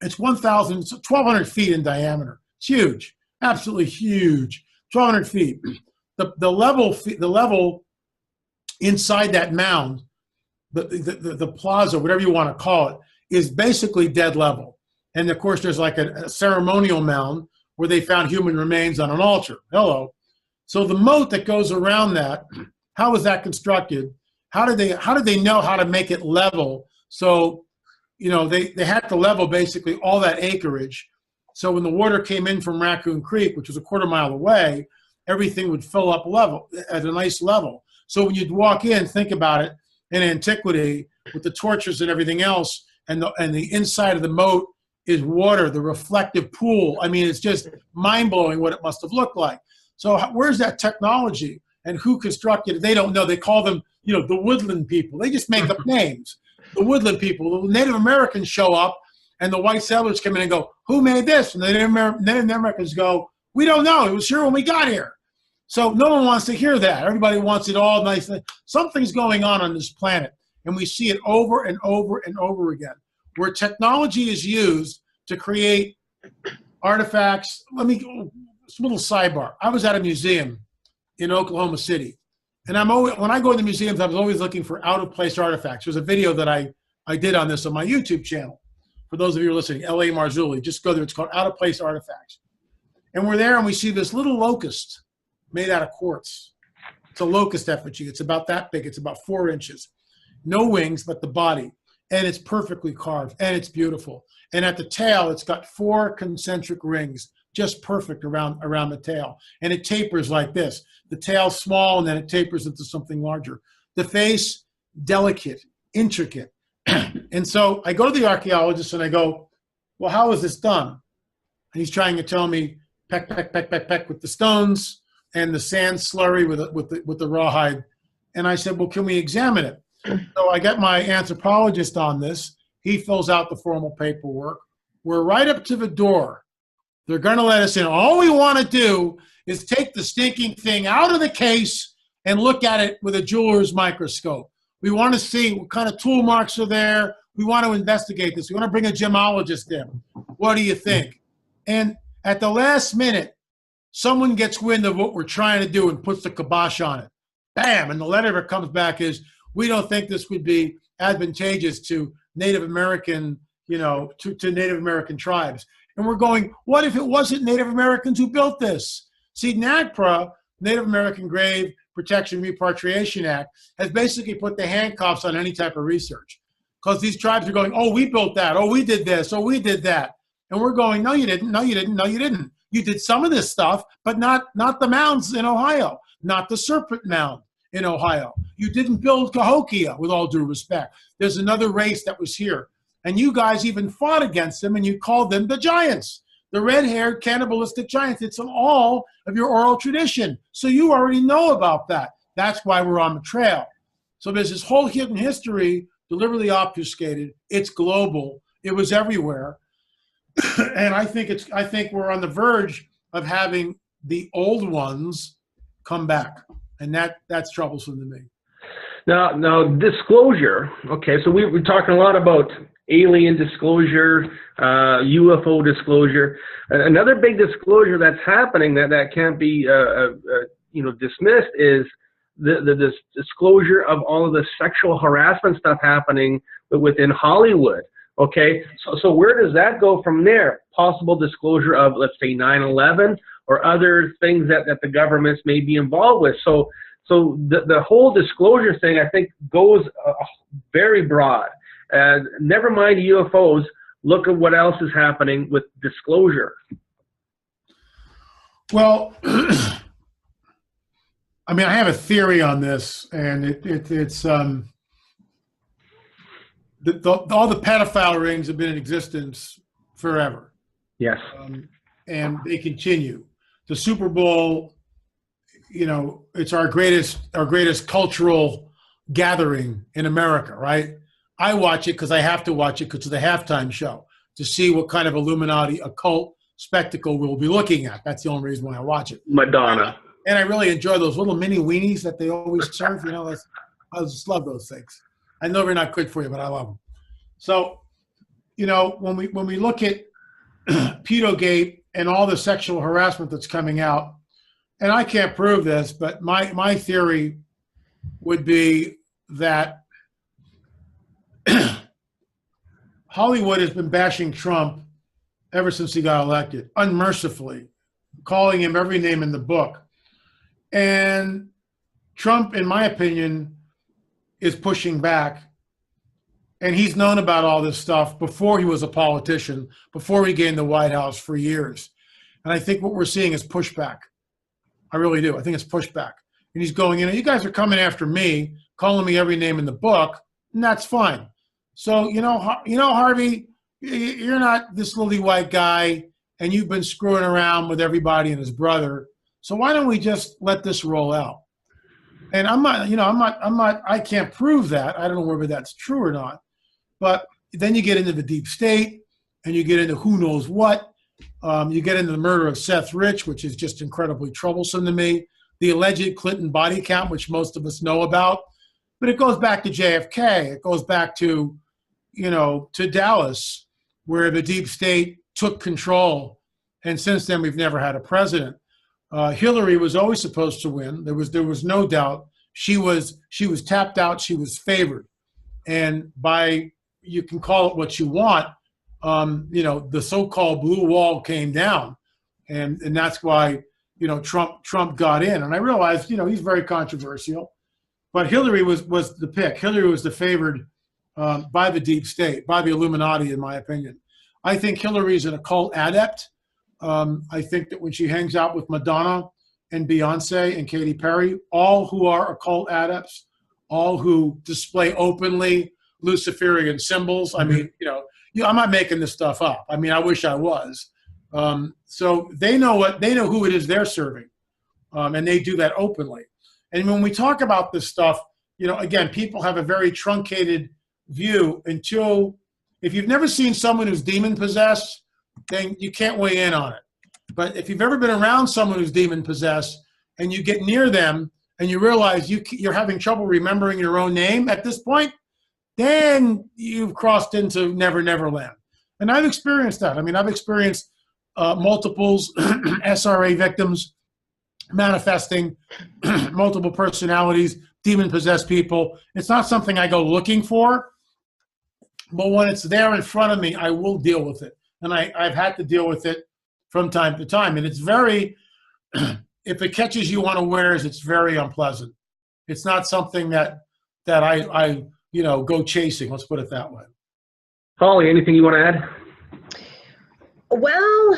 S3: It's 1,200 feet in diameter. It's huge, absolutely huge, 1,200 feet. The level inside that mound, the plaza, whatever you want to call it, is basically dead level. And of course, there's like a ceremonial mound where they found human remains on an altar. Hello. So the moat that goes around that, how was that constructed? How did they know how to make it level? So, you know, they had to level basically all that acreage. So when the water came in from Raccoon Creek, which was a quarter mile away, everything would fill up level at a nice level. So when you'd walk in, think about it, in antiquity with the torches and everything else, and the inside of the moat is water, the reflective pool. I mean, it's just mind-blowing what it must have looked like. So where's that technology? And who constructed it? They don't know. They call them, you know, the woodland people. They just make up names. The woodland people. The Native Americans show up, and the white settlers come in and go, who made this? And the Native Americans go, we don't know. It was here when we got here. So no one wants to hear that. Everybody wants it all nice. Something's going on this planet, and we see it over and over and over again, where technology is used to create artifacts. Let me go, a little sidebar. I was at a museum in Oklahoma City. And when I go into museums, I was always looking for out-of-place artifacts. There's a video that I did on this on my YouTube channel. For those of you who are listening, L A Marzulli, just go there. It's called Out-of-Place Artifacts. And we're there, and we see this little locust made out of quartz. It's a locust effigy. It's about that big. It's about 4 inches. No wings, but the body. And it's perfectly carved, and it's beautiful. And at the tail, it's got 4 concentric rings, just perfect around the tail. And it tapers like this. The tail's small, and then it tapers into something larger. The face, delicate, intricate. And so I go to the archaeologist, and I go, well, how was this done? And he's trying to tell me, peck, peck, peck, peck, peck with the stones and the sand slurry with the rawhide. And I said, well, can we examine it? So I get my anthropologist on this. He fills out the formal paperwork. We're right up to the door. They're going to let us in. All we want to do is take the stinking thing out of the case and look at it with a jeweler's microscope. We want to see what kind of tool marks are there. We want to investigate this. We want to bring a gemologist in. What do you think? And at the last minute, someone gets wind of what we're trying to do and puts the kibosh on it. Bam! And the letter that comes back is, we don't think this would be advantageous to Native American, you know, to Native American tribes. And we're going, what if it wasn't Native Americans who built this? See, NAGPRA, Native American Grave Protection Repatriation Act, has basically put the handcuffs on any type of research. Because these tribes are going, oh, we built that. Oh, we did this. Oh, we did that. And we're going, no, you didn't. No, you didn't. No, you didn't. You did some of this stuff, but not the mounds in Ohio, not the Serpent Mound in Ohio. You didn't build Cahokia, with all due respect. There's another race that was here. And you guys even fought against them, and you called them the Giants. the red-haired cannibalistic giants. It's in all of your oral tradition. So you already know about that. That's why we're on the trail. So there's this whole hidden history deliberately obfuscated. It's global. It was everywhere. And I think we're on the verge of having the old ones come back. And that's troublesome to me.
S1: Now disclosure. Okay, so we're talking a lot about alien disclosure, UFO disclosure. Another big disclosure that's happening that can't be dismissed is the disclosure of all of the sexual harassment stuff happening within Hollywood. Okay, so where does that go from there? Possible disclosure of, let's say, 9/11 or other things that the governments may be involved with. So the whole disclosure thing, I think, goes very broad. Never mind UFOs, look at what else is happening with disclosure.
S3: Well, I mean, I have a theory on this, and it's all the pedophile rings have been in existence forever.
S1: Yes.
S3: And they continue. The Super Bowl, it's our greatest cultural gathering in America, right? I watch it because I have to watch it because of the halftime show to see what kind of Illuminati occult spectacle we'll be looking at. That's the only reason why I watch it.
S1: Madonna.
S3: And I really enjoy those little mini weenies that they always serve. I just love those things. I know they're not good for you, but I love them. So, when we look at pedogate and all the sexual harassment that's coming out, and I can't prove this, but my theory would be that Hollywood has been bashing Trump ever since he got elected, unmercifully, calling him every name in the book. And Trump, in my opinion, is pushing back. And he's known about all this stuff before he was a politician, before he gained the White House for years. And I think what we're seeing is pushback. I really do. I think it's pushback. And he's going, you guys are coming after me, calling me every name in the book, and that's fine. So, Harvey, you're not this lily white guy, and you've been screwing around with everybody and his brother. So why don't we just let this roll out? And I can't prove that. I don't know whether that's true or not. But then you get into the deep state, and you get into who knows what. You get into the murder of Seth Rich, which is just incredibly troublesome to me. The alleged Clinton body count, which most of us know about. But it goes back to JFK. It goes back to, to Dallas, where the deep state took control. And since then, we've never had a president. Hillary was always supposed to win. There was no doubt. She was tapped out. She was favored. And you can call it what you want. The so-called blue wall came down, and that's why Trump got in. And I realized he's very controversial, but Hillary was the pick. Hillary was the favored by the deep state, by the Illuminati, in my opinion. I think Hillary's an occult adept. I think that when she hangs out with Madonna and Beyonce and Katy Perry, all who are occult adepts, all who display openly Luciferian symbols. I mean, I'm not making this stuff up. I mean, I wish I was. So they know who it is they're serving, and they do that openly. And when we talk about this stuff, again, people have a very truncated view until, if you've never seen someone who's demon possessed, then you can't weigh in on it. But if you've ever been around someone who's demon possessed and you get near them and you realize you're having trouble remembering your own name at this point, then you've crossed into Never Never Land. And I've experienced that. I mean, I've experienced multiples, SRA victims manifesting, multiple personalities, demon-possessed people. It's not something I go looking for, but when it's there in front of me, I will deal with it. And I've had to deal with it from time to time. And it's very, if it catches you unawares, it's very unpleasant. It's not something that I go chasing. Let's put it that way.
S1: Holly, anything you want to add?
S2: Well,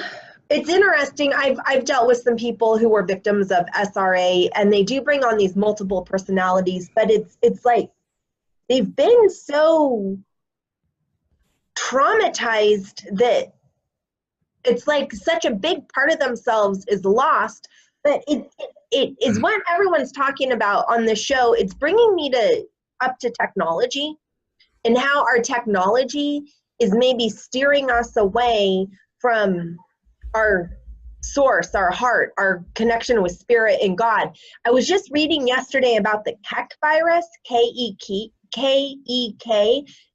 S2: it's interesting. I've dealt with some people who were victims of SRA, and they do bring on these multiple personalities, but it's like they've been so traumatized that it's like such a big part of themselves is lost. But it is what everyone's talking about on the show. It's bringing me up to technology and how our technology is maybe steering us away from our source, our heart, our connection with spirit and God. I was just reading yesterday about the Keck virus, K-E-K,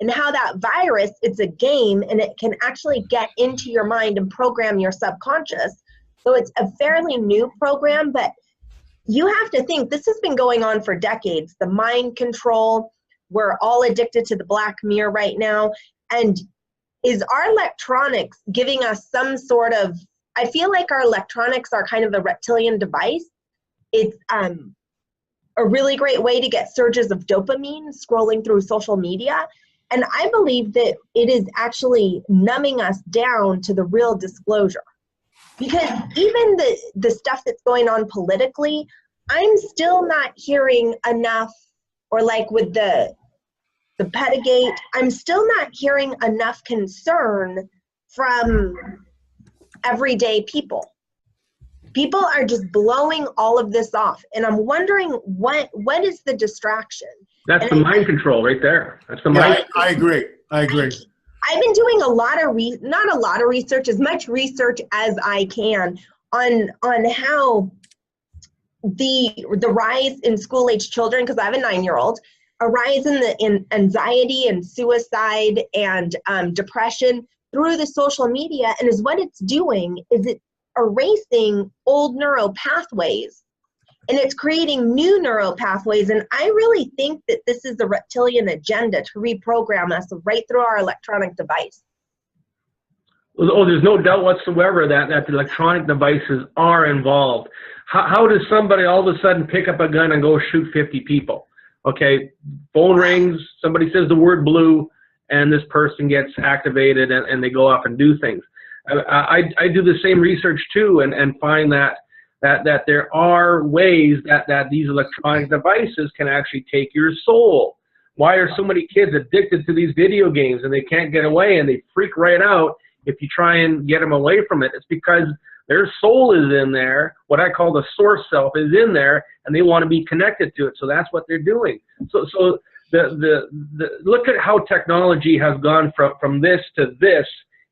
S2: and how that virus, it's a game and it can actually get into your mind and program your subconscious. So it's a fairly new program, but you have to think this has been going on for decades. The mind control, we're all addicted to the Black Mirror right now. And is our electronics giving us some sort of, I feel like our electronics are kind of a reptilian device. It's a really great way to get surges of dopamine scrolling through social media. And I believe that it is actually numbing us down to the real disclosure. Because even the stuff that's going on politically, I'm still not hearing enough, or like with the Pedagate, I'm still not hearing enough concern from everyday people. People are just blowing all of this off, and I'm wondering what is the distraction?
S1: That's the mind control right there. That's the mind.
S3: I agree.
S2: I've been doing not a lot of research, as much research as I can on how the rise in school-age children, because I have a 9-year-old, a rise in anxiety and suicide and depression through the social media, and is what it's doing is it's erasing old neural pathways and it's creating new neural pathways. And I really think that this is the reptilian agenda to reprogram us right through our electronic device.
S1: Oh, there's no doubt whatsoever that the electronic devices are involved. How does somebody all of a sudden pick up a gun and go shoot 50 people? Okay, phone rings, somebody says the word blue, and this person gets activated and they go off and do things. I do the same research too, and find that there are ways that these electronic devices can actually take your soul. Why are so many kids addicted to these video games and they can't get away, and they freak right out if you try and get them away from it? It's because their soul is in there. What I call the source self is in there, and they want to be connected to it. So that's what they're doing. So the look at how technology has gone from this to this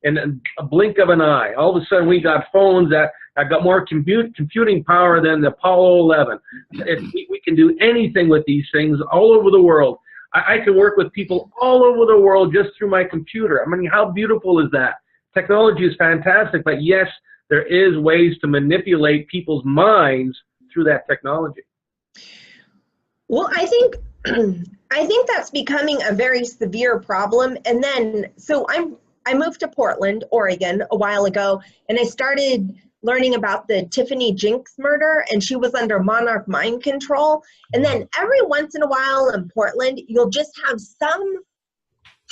S1: in a blink of an eye. All of a sudden, we got phones that got more computing power than the Apollo 11. We can do anything with these things all over the world. I can work with people all over the world just through my computer. I mean, how beautiful is that? Technology is fantastic, but yes, there is ways to manipulate people's minds through that technology.
S2: Well, I think that's becoming a very severe problem. And then, so I moved to Portland, Oregon a while ago, and I started learning about the Tiffany Jinks murder, and she was under monarch mind control. And then every once in a while in Portland, you'll just have some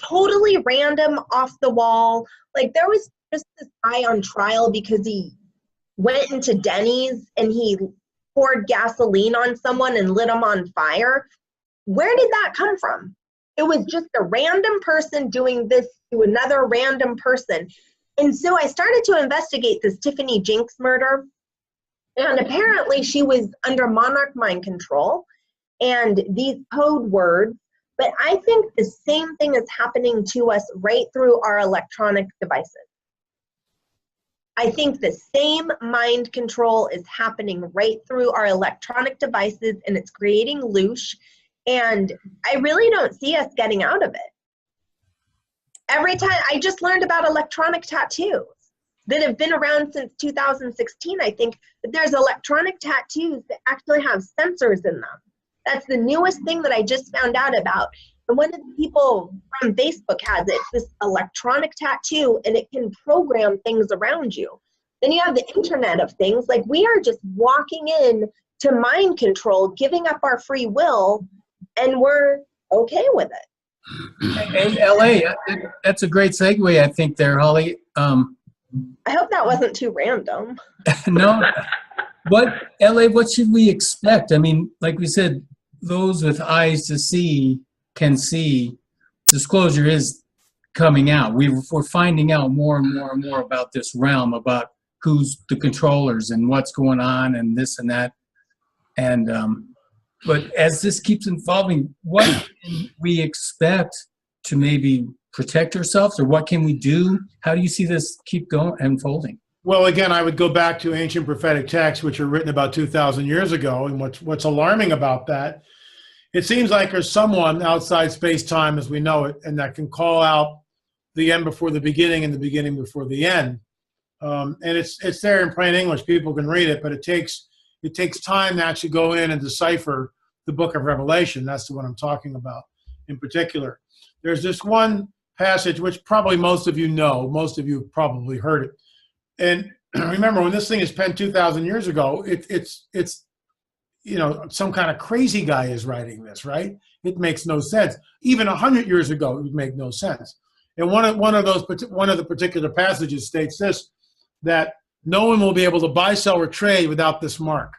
S2: totally random off the wall. Like there was just this guy on trial because he went into Denny's and he poured gasoline on someone and lit them on fire. Where did that come from? It was just a random person doing this to another random person. And so I started to investigate this Tiffany Jinks murder. And apparently she was under monarch mind control and these code words. But I think the same thing is happening to us right through our electronic devices. I think the same mind control is happening right through our electronic devices, and it's creating loosh. And I really don't see us getting out of it. Every time, I just learned about electronic tattoos that have been around since 2016, I think, but there's electronic tattoos that actually have sensors in them. That's the newest thing that I just found out about. And one of the people from Facebook has it, this electronic tattoo, and it can program things around you. Then you have the Internet of Things. Like we are just walking in to mind control, giving up our free will, and we're okay with it.
S5: Hey, LA, that's a great segue, I think, there, Holly.
S2: I hope that wasn't too random.
S5: No. LA, what should we expect? I mean, like we said, those with eyes to see can see. Disclosure is coming out. We're finding out more and more and more about this realm, about who's the controllers and what's going on and this and that. And but as this keeps evolving, what can we expect to maybe protect ourselves, or what can we do? How do you see this keep going, unfolding?
S3: Well, again, I would go back to ancient prophetic texts, which are written about 2,000 years ago. And what's alarming about that, it seems like there's someone outside space-time as we know it, and that can call out the end before the beginning and the beginning before the end. And it's there in plain English. People can read it, but it takes time to actually go in and decipher the book of Revelation. That's the one I'm talking about in particular. There's this one passage which probably most of you know. Most of you have probably heard it. And remember, when this thing is penned 2,000 years ago, it's you know, some kind of crazy guy is writing this, right? It makes no sense. Even 100 years ago, it would make no sense. And one of the particular passages states this, that no one will be able to buy, sell, or trade without this mark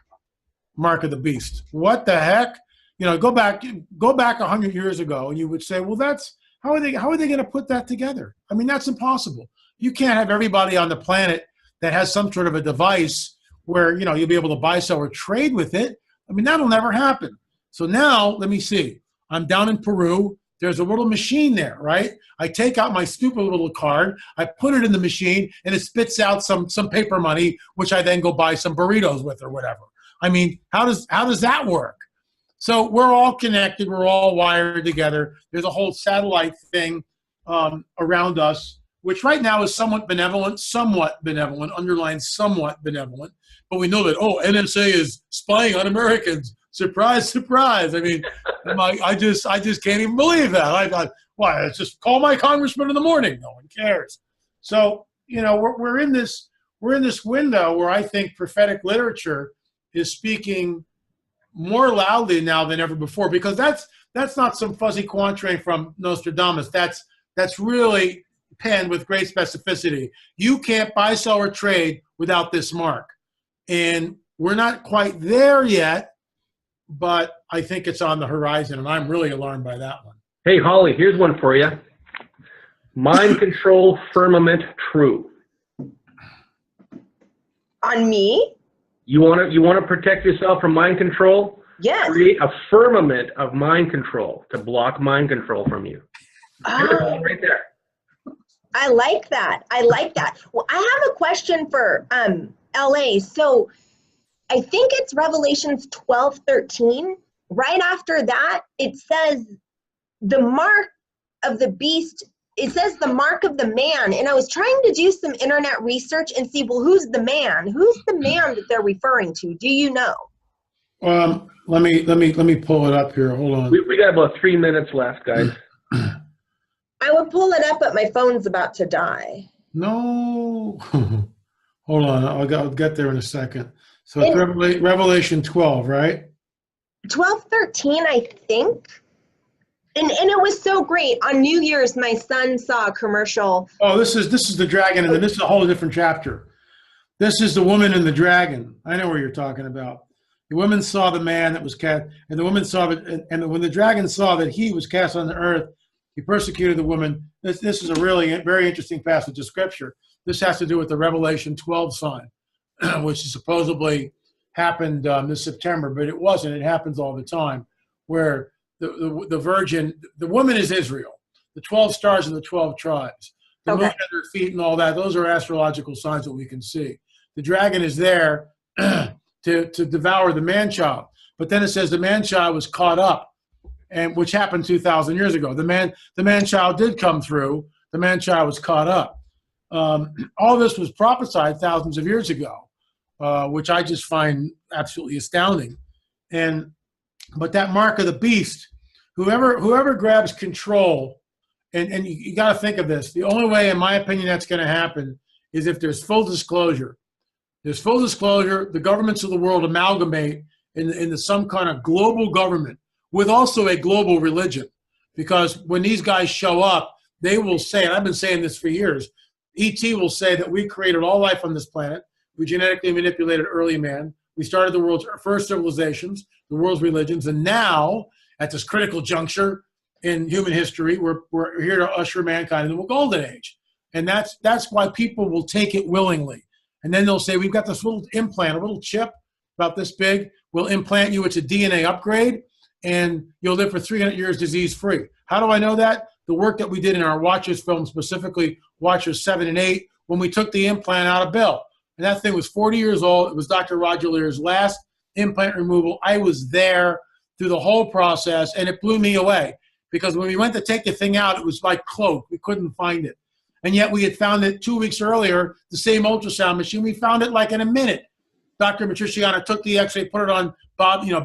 S3: of the beast. What the heck? You know, go back 100 years ago, and you would say, well, that's how are they going to put that together? I mean, that's impossible. You can't have everybody on the planet that has some sort of a device where, you know, you'll be able to buy, sell, or trade with it. I mean, that'll never happen. So now, let me see. I'm down in Peru. There's a little machine there, right? I take out my stupid little card. I put it in the machine, and it spits out some paper money, which I then go buy some burritos with or whatever. I mean, how does that work? So we're all connected. We're all wired together. There's a whole satellite thing around us, which right now is somewhat benevolent, underlined somewhat benevolent. But we know that, oh, NSA is spying on Americans. Surprise, surprise. I mean, I just can't even believe that. I thought, why? Let's just call my congressman in the morning. No one cares. So, you know, we're in this window where I think prophetic literature is speaking more loudly now than ever before, because that's not some fuzzy quatrain from Nostradamus. That's really penned with great specificity. You can't buy, sell, or trade without this mark. And we're not quite there yet, but I think it's on the horizon, and I'm really alarmed by that one.
S1: Hey, Holly, here's one for you. Mind control firmament true.
S2: On me?
S1: You want to protect yourself from mind control?
S2: Yes.
S1: Create a firmament of mind control to block mind control from you.
S2: Oh,
S1: right there.
S2: I like that. I like that. Well, I have a question for LA. So I think it's Revelations 12:13. Right after that, it says the mark of the beast. It says the mark of the man. And I was trying to do some internet research and see, well, who's the man? Who's the man that they're referring to? Do you know?
S3: Let me pull it up here. Hold on.
S1: We got about 3 minutes left, guys.
S2: I would pull it up, but my phone's about to die.
S3: No. Hold on. I'll get there in a second. So it's Revelation 12, right?
S2: 12:13, I think. And it was so great. On New Year's, my son saw a commercial.
S3: Oh, this is the dragon, and then this is a whole different chapter. This is the woman and the dragon. I know where you're talking about. The woman saw the man that was cast, and the woman saw that, and when the dragon saw that he was cast on the earth, he persecuted the woman. This is a really very interesting passage of scripture. This has to do with the Revelation 12 sign, which supposedly happened this September, but it wasn't. It happens all the time, where the virgin, the woman is Israel, the 12 stars and the 12 tribes, the moon at her feet and all that. Those are astrological signs that we can see. The dragon is there to devour the man-child. But then it says the man-child was caught up, and which happened 2,000 years ago. The man-child did come through. The man-child was caught up. All this was prophesied thousands of years ago, which I just find absolutely astounding. But that mark of the beast, whoever grabs control, and you got to think of this. The only way, in my opinion, that's going to happen is if there's full disclosure. There's full disclosure. The governments of the world amalgamate into some kind of global government with also a global religion. Because when these guys show up, they will say, and I've been saying this for years, E.T. will say that we created all life on this planet. We genetically manipulated early man. We started the world's first civilizations, the world's religions, and now, at this critical juncture, in human history. We're here to usher mankind into a golden age. And that's why people will take it willingly. And then they'll say, we've got this little implant, a little chip about this big. We'll implant you. It's a DNA upgrade, and you'll live for 300 years disease-free. How do I know that? The work that we did in our Watchers film, specifically Watchers 7 and 8, when we took the implant out of Bill. And that thing was 40 years old. It was Dr. Roger Lear's last implant removal. I was there through the whole process, and it blew me away. Because when we went to take the thing out, it was like cloaked. We couldn't find it. And yet we had found it 2 weeks earlier, the same ultrasound machine. We found it like in a minute. Dr. Matriciana took the x-ray, put it on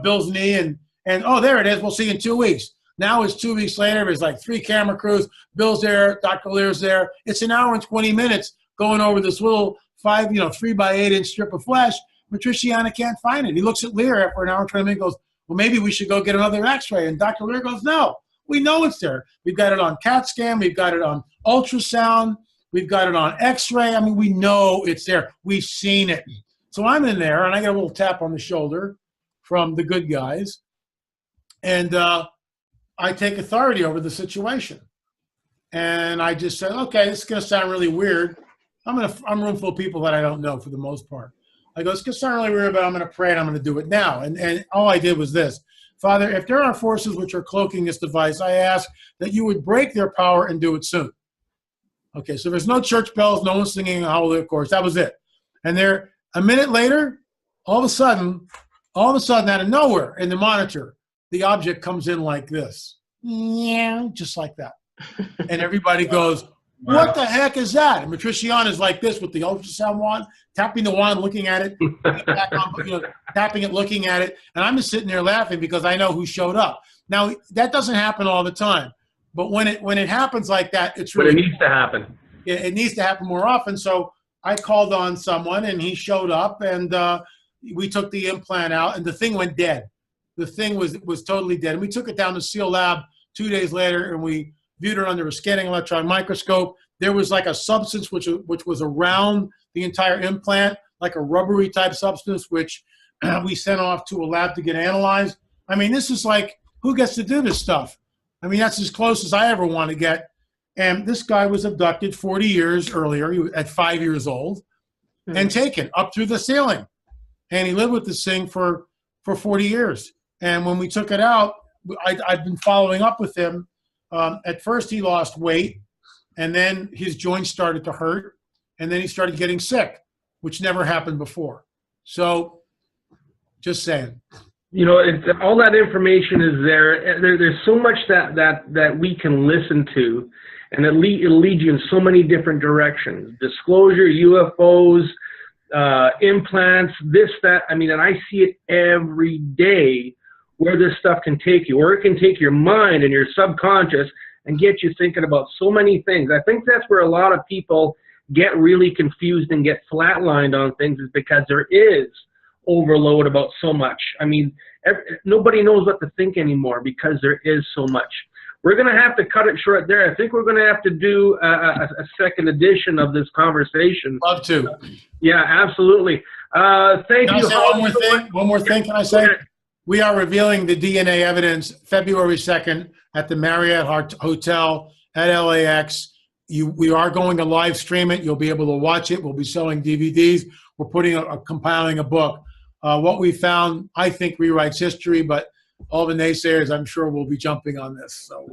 S3: Bill's knee, and oh, there it is. We'll see you in 2 weeks. Now it's 2 weeks later. There's like 3 camera crews. Bill's there. Dr. Lear's there. It's an hour and 20 minutes going over this little 3 by 8 inch strip of flesh. Matriciana can't find it. He looks at Lear after an hour and 20 minutes and goes, well, maybe we should go get another x-ray. And Dr. Lear goes, no. We know it's there. We've got it on CAT scan. We've got it on ultrasound. We've got it on x-ray. I mean, we know it's there. We've seen it. So I'm in there, and I get a little tap on the shoulder from the good guys. And I take authority over the situation. And I just said, okay, this is going to sound really weird. I'm a room full of people that I don't know for the most part. I go, it's going to sound really weird, but I'm going to pray, and I'm going to do it now. And all I did was this. Father, if there are forces which are cloaking this device, I ask that you would break their power and do it soon. Okay, so there's no church bells, no one singing Hallelujah chorus. That was it. And there, a minute later, all of a sudden, out of nowhere in the monitor, the object comes in like this. Yeah, just like that. And everybody goes, what the heck is that? And Matriciana is like this with the ultrasound wand, tapping the wand, looking at it, tapping it, looking at it. And I'm just sitting there laughing because I know who showed up. Now, that doesn't happen all the time. But when it happens like that, it's really—
S1: But it needs to happen.
S3: It needs to happen more often. So I called on someone, and he showed up, and we took the implant out, and the thing went dead. The thing was totally dead. And we took it down to Seal Lab 2 days later, and we viewed it under a scanning electron microscope. There was like a substance which was around the entire implant, like a rubbery type substance, which we sent off to a lab to get analyzed. I mean, this is like, who gets to do this stuff? I mean, that's as close as I ever want to get. And this guy was abducted 40 years earlier, he was at 5 years old, and taken up through the ceiling. And he lived with this thing for 40 years. And when we took it out, I've been following up with him. At first, he lost weight, and then his joints started to hurt, and then he started getting sick, which never happened before. So, just saying.
S1: You know, all that information is there. There's so much that we can listen to, and it'll lead you in so many different directions. Disclosure, UFOs, implants, this, that. I mean, and I see it every day where this stuff can take you, or it can take your mind and your subconscious and get you thinking about so many things. I think that's where a lot of people get really confused and get flatlined on things, is because there is overload about so much. I mean, nobody knows what to think anymore because there is so much. We're going to have to cut it short there. I think we're going to have to do a second edition of this conversation.
S3: Love to.
S1: Yeah, absolutely. Thank you.
S3: One more thing, can I say? We are revealing the DNA evidence February 2nd at the Marriott Hotel at LAX. We are going to live stream it. You'll be able to watch it. We'll be selling DVDs. We're compiling a book. What we found, I think, rewrites history, but all the naysayers, I'm sure, will be jumping on this. So.